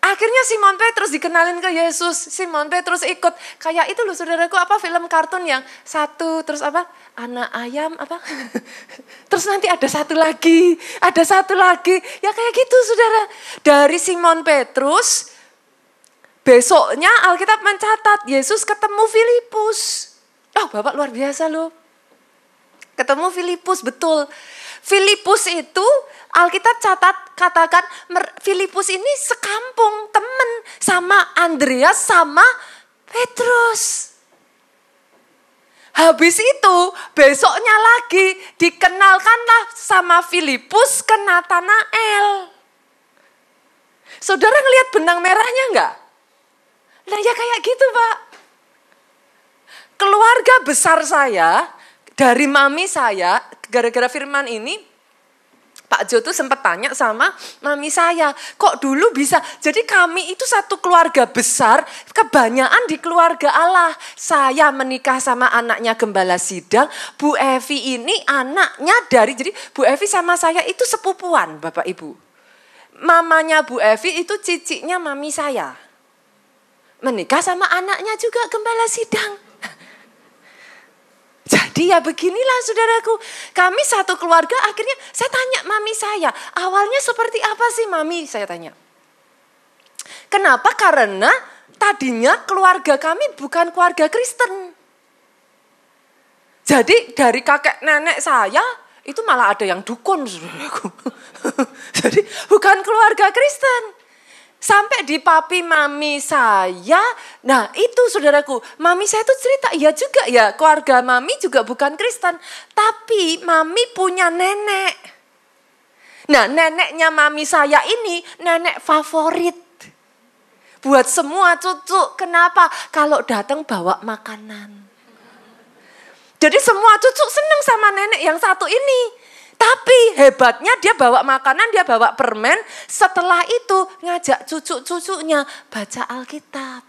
Akhirnya Simon Petrus dikenalin ke Yesus. Simon Petrus ikut. Kayak itu loh saudaraku, film kartun yang satu, terus anak ayam, terus nanti ada satu lagi. Ya kayak gitu saudara. Dari Simon Petrus, besoknya Alkitab mencatat, Yesus ketemu Filipus. Oh, Bapak luar biasa loh. Ketemu Filipus, betul. Filipus itu Alkitab katakan Filipus ini sekampung temen sama Andreas sama Petrus. Habis itu besoknya lagi dikenalkanlah sama Filipus ke Natanael. Saudara ngelihat benang merahnya enggak? Nah ya kayak gitu Pak. Keluarga besar saya, dari mami saya, gara-gara firman ini, Pak Jo tuh sempat tanya sama mami saya, kok dulu bisa? Jadi kami itu satu keluarga besar, kebanyakan di keluarga Allah. Saya menikah sama anaknya Gembala Sidang, Bu Evi ini anaknya jadi Bu Evi sama saya itu sepupuan Bapak Ibu. Mamanya Bu Evi itu ciciknya mami saya. Menikah sama anaknya juga Gembala Sidang. Jadi ya beginilah saudaraku, kami satu keluarga akhirnya saya tanya mami saya, awalnya seperti apa sih mami? Saya tanya. Kenapa? Karena tadinya keluarga kami bukan keluarga Kristen. Jadi dari kakek nenek saya itu malah ada yang dukun saudaraku. Jadi bukan keluarga Kristen. Sampai di papi mami saya, nah itu saudaraku, mami saya tuh cerita, iya juga ya keluarga mami juga bukan Kristen. Tapi mami punya nenek. Nah neneknya mami saya ini nenek favorit. Buat semua cucu, kenapa? Kalau datang bawa makanan. Jadi semua cucu seneng sama nenek yang satu ini. Tapi hebatnya dia bawa makanan, dia bawa permen. Setelah itu ngajak cucu-cucunya baca Alkitab.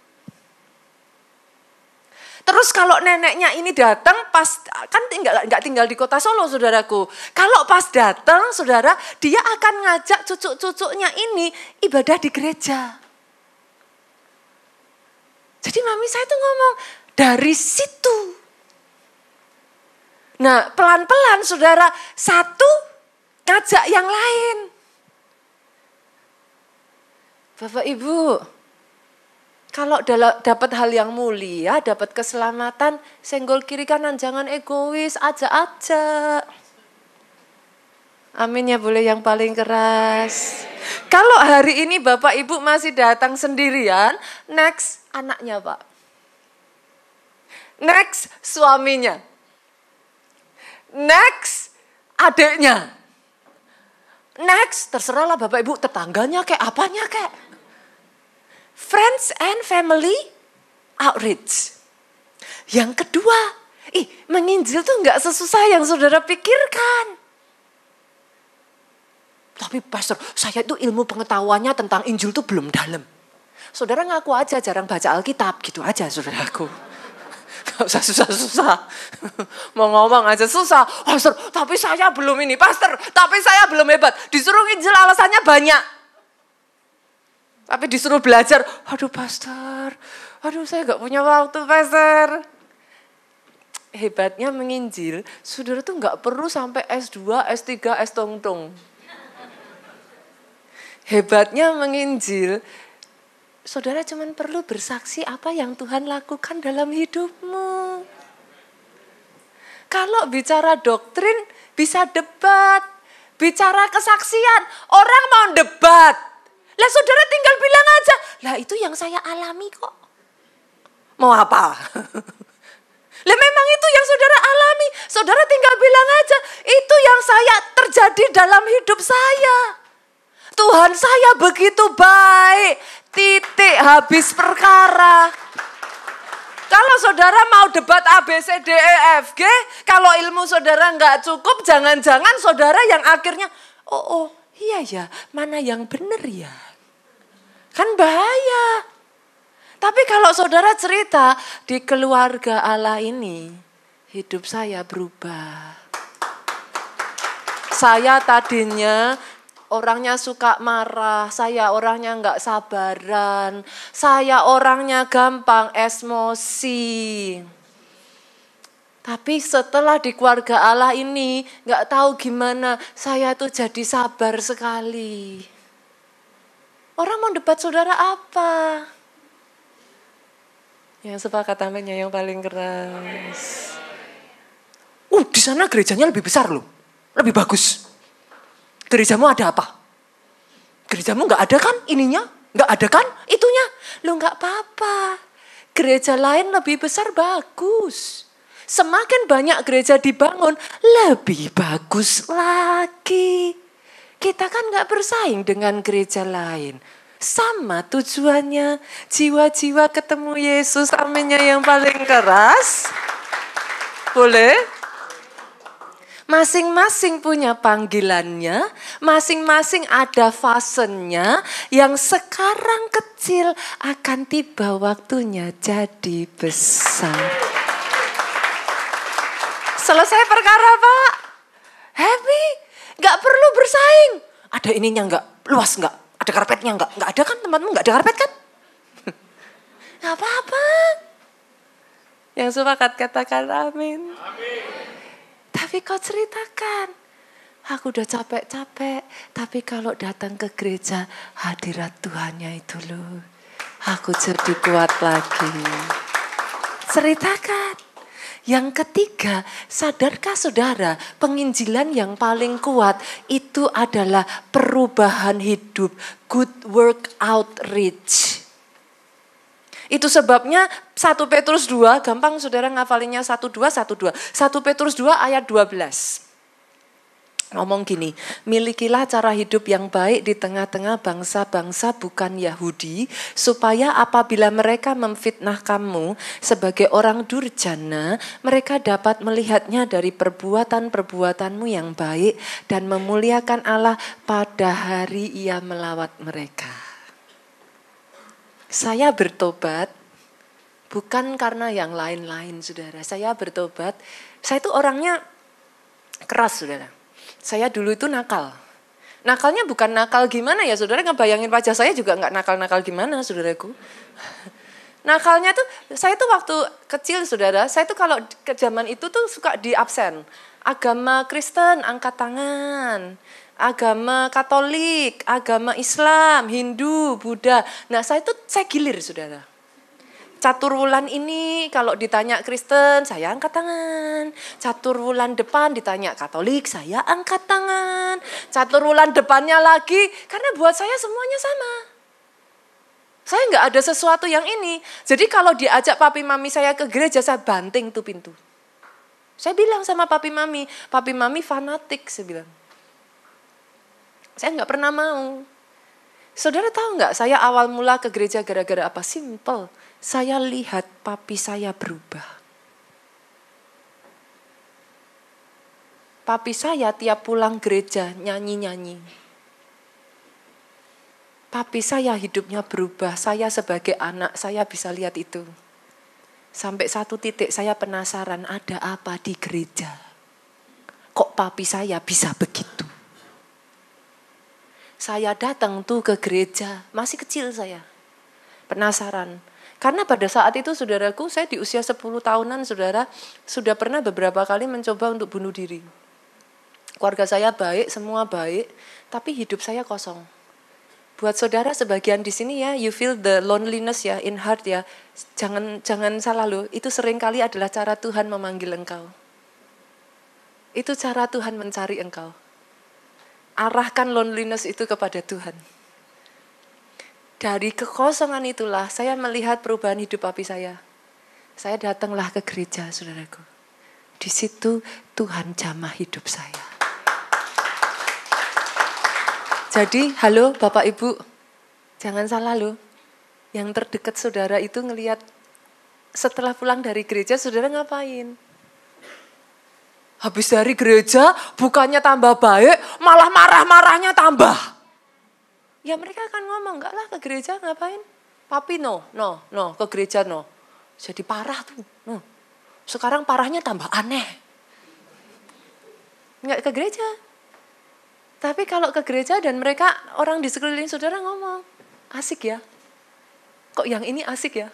Terus kalau neneknya ini datang pas, kan nggak tinggal di kota Solo saudaraku. Kalau pas datang saudara, dia akan ngajak cucu-cucunya ini ibadah di gereja. Jadi mami saya tuh ngomong dari situ. Nah pelan-pelan saudara, satu ngajak yang lain. Bapak Ibu, kalau dapat hal yang mulia, dapat keselamatan, senggol kiri kanan, jangan egois, ajak-ajak. Amin ya, boleh yang paling keras. Kalau hari ini Bapak Ibu masih datang sendirian, next anaknya Pak. Next suaminya. Next adiknya. Next terserahlah Bapak Ibu, tetangganya kayak apanya kayak. Friends and family outreach. Yang kedua, menginjil tuh gak sesusah yang saudara pikirkan. Tapi pastor, saya itu ilmu pengetahuannya tentang Injil tuh belum dalam. Saudara ngaku aja jarang baca Alkitab, gitu aja saudaraku. Gak usah susah-susah. Mau ngomong aja susah. Pastor, tapi saya belum ini. Pastor, tapi saya belum hebat. Disuruh Injil alasannya banyak. Tapi disuruh belajar. Aduh pastor, saya gak punya waktu pastor. Hebatnya menginjil, saudara tuh gak perlu sampai S2, S3, S-tong-tong. Hebatnya menginjil, saudara cuma perlu bersaksi apa yang Tuhan lakukan dalam hidupmu. Kalau bicara doktrin bisa debat, Bicara kesaksian, orang mau debat. Lah saudara tinggal bilang aja, lah itu yang saya alami kok. Mau apa? Lah memang itu yang saudara alami. Saudara tinggal bilang aja, itu yang saya terjadi dalam hidup saya. Tuhan saya begitu baik, titik habis perkara. Kalau saudara mau debat A, B, C, D, E, F, G, kalau ilmu saudara nggak cukup, jangan-jangan saudara yang akhirnya, oh iya ya, mana yang benar ya? Kan bahaya. Tapi kalau saudara cerita, di keluarga Allah ini, hidup saya berubah. Saya tadinya orangnya suka marah, saya orangnya nggak sabaran, saya orangnya gampang emosi. Tapi setelah di keluarga Allah ini, nggak tahu gimana, saya tuh jadi sabar sekali. Orang mau debat saudara apa? Yang sepakat aminnya yang paling keras. Di sana gerejanya lebih besar loh, lebih bagus. Gerejamu ada apa? Gerejamu nggak ada kan ininya? Nggak ada kan itunya? Lo nggak apa-apa. Gereja lain lebih besar bagus. Semakin banyak gereja dibangun, lebih bagus lagi. Kita kan nggak bersaing dengan gereja lain. Sama tujuannya, jiwa-jiwa ketemu Yesus, aminnya yang paling keras. Boleh? Masing-masing punya panggilannya, masing-masing ada fasenya, yang sekarang kecil akan tiba waktunya jadi besar. Selesai perkara Pak, happy, gak perlu bersaing. Ada ininya enggak, luas enggak, ada karpetnya enggak ada kan tempatmu enggak ada karpet kan? Gak apa-apa. Yang sepakat katakan amin. Amin. Tapi kau ceritakan, aku udah capek-capek, tapi kalau datang ke gereja, hadirat Tuhannya itu loh, aku jadi kuat lagi. Ceritakan. Yang ketiga, sadarkah saudara, penginjilan yang paling kuat itu adalah perubahan hidup, good work outreach. Itu sebabnya 1 Petrus 2, gampang saudara ngafalinnya 1 Petrus 2 ayat 12. Ngomong gini, milikilah cara hidup yang baik di tengah-tengah bangsa-bangsa bukan Yahudi, supaya apabila mereka memfitnah kamu sebagai orang durjana, mereka dapat melihatnya dari perbuatan-perbuatanmu yang baik dan memuliakan Allah pada hari Ia melawat mereka. Saya bertobat bukan karena yang lain-lain, saudara. Saya bertobat, saya itu orangnya keras, saudara. Saya dulu itu nakal. Nakalnya bukan nakal gimana ya, saudara, ngebayangin wajah saya juga nggak nakal-nakal gimana, saudaraku. Nakalnya tuh, saya tuh waktu kecil, saudara, saya tuh kalau ke zaman itu tuh suka di absen. Agama Kristen, angkat tangan. Agama Katolik, agama Islam, Hindu, Buddha. Nah saya gilir, saudara. Catur wulan ini kalau ditanya Kristen, saya angkat tangan. Catur wulan depan ditanya Katolik, saya angkat tangan. Catur wulan depannya lagi, karena buat saya semuanya sama. Saya nggak ada sesuatu yang ini. Jadi kalau diajak papi mami saya ke gereja, saya banting tuh pintu. Saya bilang sama papi mami fanatik, saya bilang. Saya nggak pernah mau. Saudara tahu nggak, saya awal mula ke gereja gara-gara apa? Simple. Saya lihat papi saya berubah. Papi saya tiap pulang gereja nyanyi-nyanyi. Papi saya hidupnya berubah. Saya sebagai anak, saya bisa lihat itu. Sampai satu titik saya penasaran, ada apa di gereja? Kok papi saya bisa begitu? Saya datang tuh ke gereja, masih kecil saya. Penasaran. Karena pada saat itu saudaraku, saya di usia 10 tahunan saudara, sudah pernah beberapa kali mencoba untuk bunuh diri. Keluarga saya baik, semua baik, tapi hidup saya kosong. Buat saudara sebagian di sini ya, you feel the loneliness ya, in heart ya, jangan salah loh, itu seringkali adalah cara Tuhan memanggil engkau. Itu cara Tuhan mencari engkau. arahkan loneliness itu kepada Tuhan. Dari kekosongan itulah saya melihat perubahan hidup papi saya. Saya datanglah ke gereja, saudaraku. Di situ Tuhan jamah hidup saya. Jadi, halo Bapak Ibu, jangan salah loh. Yang terdekat saudara itu ngelihat setelah pulang dari gereja, saudara ngapain? Habis dari gereja, bukannya tambah baik, malah marah-marahnya tambah. Ya mereka akan ngomong, enggak lah ke gereja ngapain? Papi no, ke gereja no. Jadi parah tuh. No. Sekarang parahnya tambah aneh. Enggak ke gereja. Tapi kalau ke gereja dan mereka, orang di sekeliling saudara ngomong, asik ya. Kok yang ini asik ya?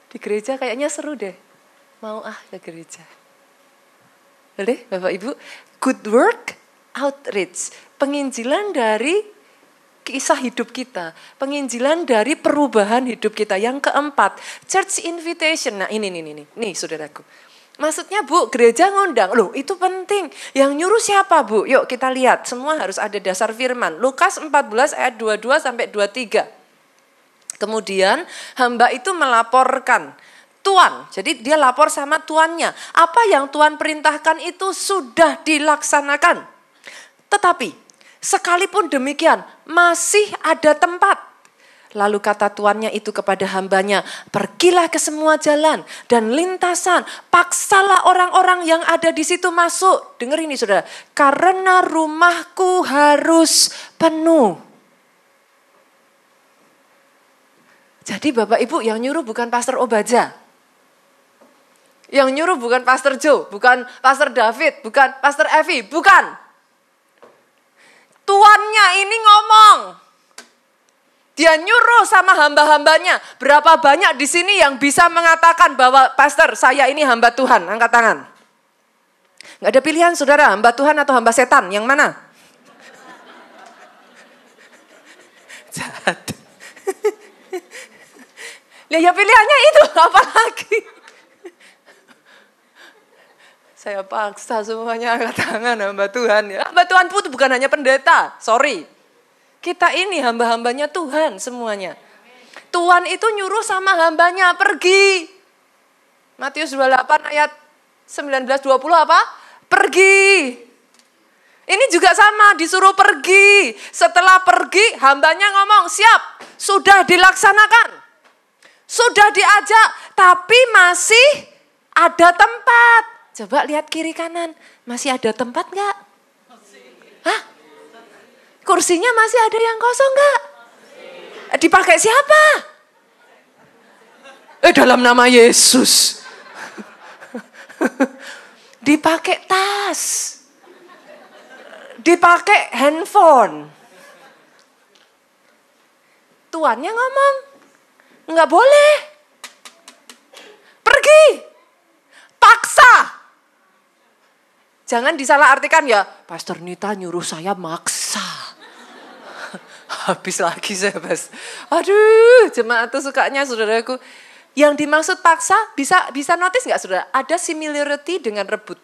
Di gereja kayaknya seru deh. Mau ke gereja. Boleh Bapak Ibu, good work outreach, penginjilan dari kisah hidup kita, penginjilan dari perubahan hidup kita. Yang keempat, church invitation. Nah ini saudaraku. Maksudnya Bu, gereja ngundang, loh itu penting. Yang nyuruh siapa Bu? Yuk kita lihat, semua harus ada dasar firman. Lukas 14 ayat 22 sampai 23. Kemudian hamba itu melaporkan. Tuan, jadi dia lapor sama tuannya. Apa yang Tuhan perintahkan itu sudah dilaksanakan. Tetapi, sekalipun demikian, masih ada tempat. Lalu kata tuannya itu kepada hambanya, pergilah ke semua jalan dan lintasan. Paksalah orang-orang yang ada di situ masuk. Dengar ini saudara, karena rumahku harus penuh. Jadi Bapak Ibu yang nyuruh bukan Pastor Obaja. Yang nyuruh bukan Pastor Joe, bukan Pastor David, bukan Pastor Evi, bukan. Tuannya ini ngomong. Dia nyuruh sama hamba-hambanya. Berapa banyak di sini yang bisa mengatakan bahwa Pastor, saya ini hamba Tuhan? Angkat tangan. Gak ada pilihan saudara, hamba Tuhan atau hamba setan, yang mana? Jahat. Ya pilihannya itu, apa lagi? Saya paksa semuanya angkat tangan hamba Tuhan ya. Hamba Tuhan itu bukan hanya pendeta, sorry. Kita ini hamba-hambanya Tuhan semuanya. Tuhan itu nyuruh sama hambanya, pergi. Matius 28 ayat 19-20 apa? Pergi. Ini juga sama, disuruh pergi. Setelah pergi, hambanya ngomong, siap, sudah dilaksanakan. Sudah diajak, tapi masih ada tempat. Coba lihat kiri kanan, masih ada tempat enggak? Hah? Kursinya masih ada yang kosong enggak? Dipakai siapa? Dalam nama Yesus. Dipakai tas. Dipakai handphone. Tuannya ngomong, enggak boleh. Pergi. Paksa. Jangan disalahartikan ya, Pastor Nita nyuruh saya maksa. Habis lagi saya bahas. Aduh, jemaat tuh sukanya saudaraku. Yang dimaksud paksa, bisa notice gak saudara? Ada similarity dengan rebut.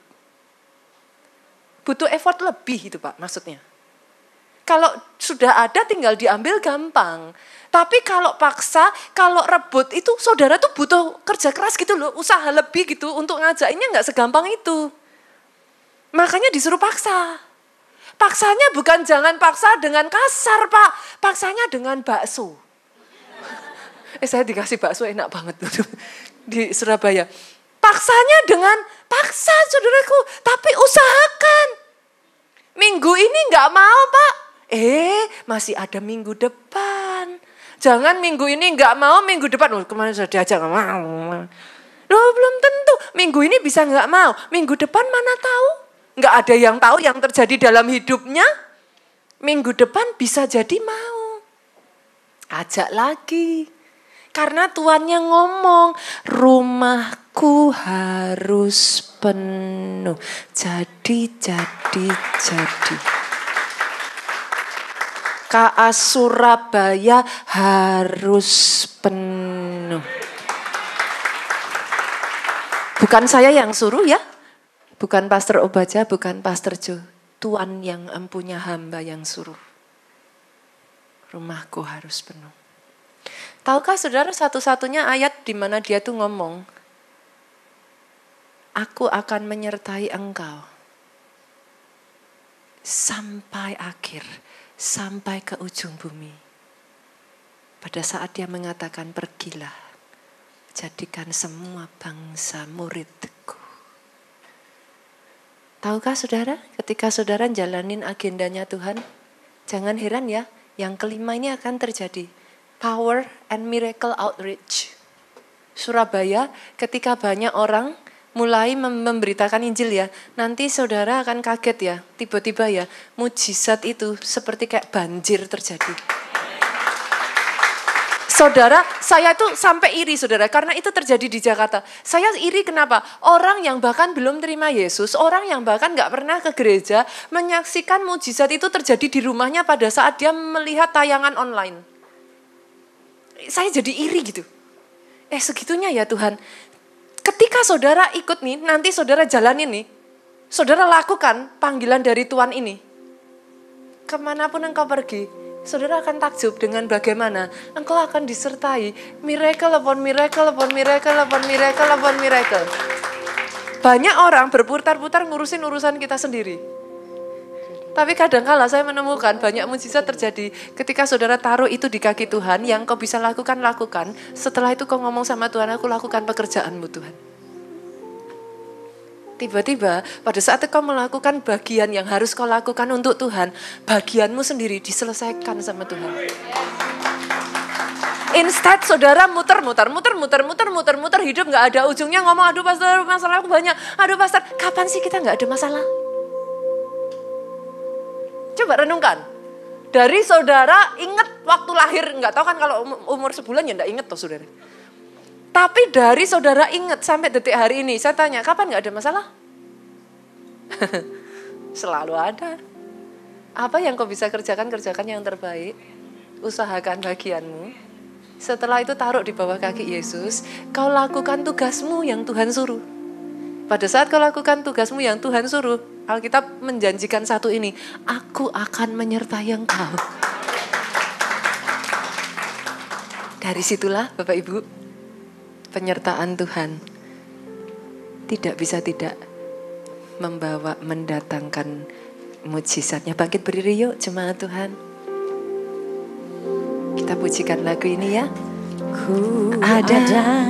Butuh effort lebih itu Pak maksudnya. Kalau sudah ada tinggal diambil gampang. Tapi kalau paksa, kalau rebut itu saudara tuh butuh kerja keras gitu loh. Usaha lebih gitu untuk ngajakinnya gak segampang itu. Makanya disuruh paksa. Paksanya bukan jangan paksa dengan kasar Pak. Paksanya dengan bakso. Saya dikasih bakso enak banget di Surabaya. Paksanya dengan paksa saudaraku. Tapi usahakan. Minggu ini gak mau Pak. Masih ada minggu depan. Jangan minggu ini gak mau, minggu depan. Kemarin sudah diajak gak mau. Loh belum tentu. Minggu ini bisa gak mau. Minggu depan mana tahu. Nggak ada yang tahu yang terjadi dalam hidupnya. Minggu depan bisa jadi mau. Ajak lagi. Karena tuannya ngomong, rumahku harus penuh. Jadi. KA Surabaya harus penuh. Bukan saya yang suruh ya. Bukan Pastor Obaja, bukan Pastor Jo. Tuan yang empunya hamba yang suruh. Rumahku harus penuh. Tahukah saudara satu-satunya ayat di mana dia tuh ngomong, aku akan menyertai engkau sampai akhir, sampai ke ujung bumi. Pada saat dia mengatakan pergilah, jadikan semua bangsa muridku. Tahukah saudara, ketika saudara jalanin agendanya Tuhan, jangan heran ya, yang kelima ini akan terjadi. Power and Miracle Outreach. Surabaya, ketika banyak orang mulai memberitakan Injil ya, nanti saudara akan kaget ya, tiba-tiba ya, mujizat itu seperti kayak banjir terjadi. Saudara, saya tuh sampai iri saudara, karena itu terjadi di Jakarta. Saya iri kenapa? Orang yang bahkan belum terima Yesus, orang yang bahkan gak pernah ke gereja, menyaksikan mujizat itu terjadi di rumahnya pada saat dia melihat tayangan online. Saya jadi iri gitu. Segitunya ya Tuhan. Ketika saudara ikut nih, nanti saudara jalanin nih, saudara lakukan panggilan dari Tuhan ini. Kemanapun engkau pergi, saudara akan takjub dengan bagaimana engkau akan disertai miracle upon miracle upon miracle upon miracle upon miracle. Banyak orang berputar-putar ngurusin urusan kita sendiri. Tapi kadang-kala saya menemukan banyak mujizat terjadi ketika saudara taruh itu di kaki Tuhan, yang kau bisa lakukan. Setelah itu kau ngomong sama Tuhan, aku lakukan pekerjaanmu Tuhan. Tiba-tiba pada saat kau melakukan bagian yang harus kau lakukan untuk Tuhan, bagianmu sendiri diselesaikan sama Tuhan. Instead saudara muter hidup gak ada ujungnya, ngomong aduh pastor masalah aku banyak, aduh pastor kapan sih kita gak ada masalah? Coba renungkan. Dari saudara ingat waktu lahir, nggak tahu kan kalau umur sebulan ya nggak inget toh saudara. Tapi dari saudara ingat sampai detik hari ini, saya tanya kapan nggak ada masalah? Selalu ada. Apa yang kau bisa kerjakan yang terbaik. Usahakan bagianmu. Setelah itu taruh di bawah kaki Yesus, kau lakukan tugasmu yang Tuhan suruh. Pada saat kau lakukan tugasmu yang Tuhan suruh, Alkitab menjanjikan satu ini, aku akan menyertai engkau. Dari situlah Bapak Ibu, penyertaan Tuhan tidak bisa tidak mendatangkan mujizatnya. Bangkit berdiri yuk jemaat Tuhan. Kita pujikan lagu ini ya. Ku ada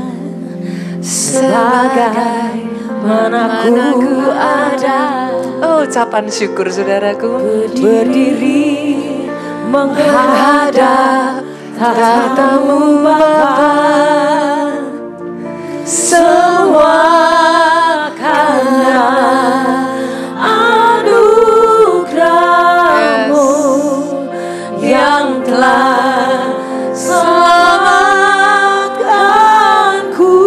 sebagai mana ku ada. Ucapan syukur saudaraku. Berdiri menghadap tahtamu Bapa, semua karena anugerah-Mu yang telah selamatkanku.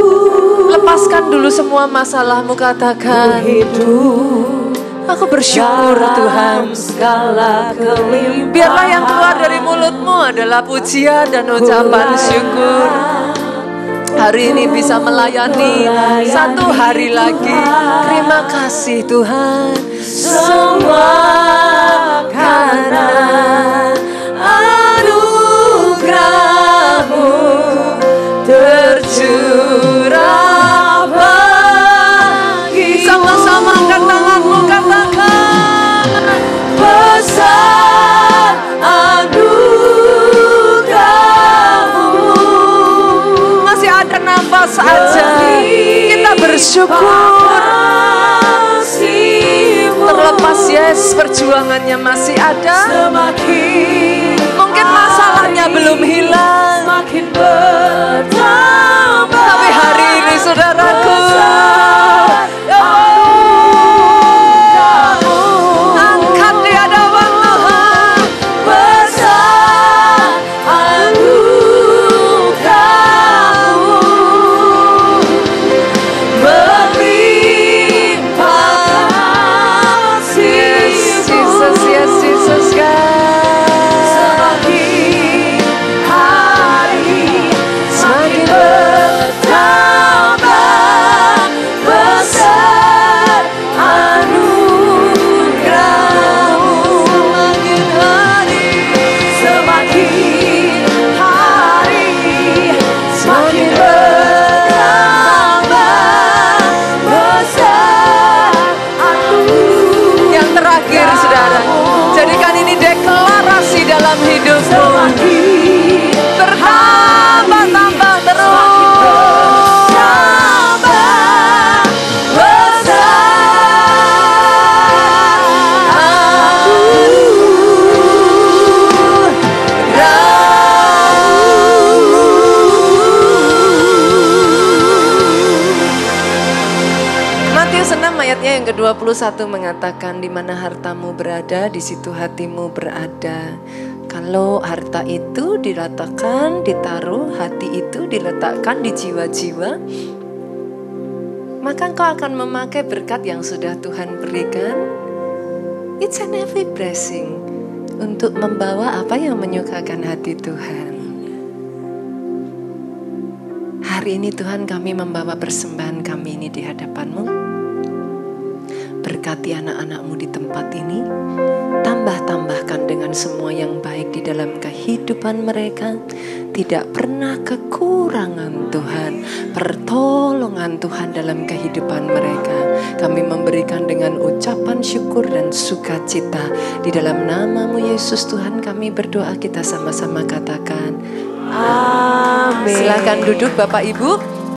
Lepaskan dulu semua masalahmu, katakan hidup. Aku bersyukur Tuhan. Biarlah yang keluar dari mulutmu adalah pujian dan ucapan syukur. Hari ini bisa melayani satu hari lagi. Terima kasih Tuhan. Semua karena anugerah-Mu tercurah. Sama-sama angkat tanganmu, katakan besar anugerah-Mu. Masih ada nafas aja, kita bersyukur. Terlepas yes, perjuangannya masih ada. Mungkin masalahnya belum hilang, tapi hari ini saudaraku, angkat di hadapan Tuhan. Besar anugerah-Mu berlimpah kasih. Jesus, yes, Jesus God. Semakin hari semakin bertambah besar ke-21 mengatakan, di mana hartamu berada, di situ hatimu berada. Kalau harta itu diletakkan, ditaruh, hati itu diletakkan di jiwa-jiwa, maka engkau akan memakai berkat yang sudah Tuhan berikan. It's an every blessing untuk membawa apa yang menyukakan hati Tuhan. Hari ini Tuhan, kami membawa persembahan kami ini di hadapan-Mu. Berkati anak-anak-Mu di tempat ini. Tambah-tambahkan dengan semua yang baik di dalam kehidupan mereka. Tidak pernah kekurangan Tuhan. Pertolongan Tuhan dalam kehidupan mereka. Kami memberikan dengan ucapan syukur dan sukacita. Di dalam nama-Mu Yesus Tuhan kami berdoa, kita sama-sama katakan amin. Silakan duduk Bapak Ibu.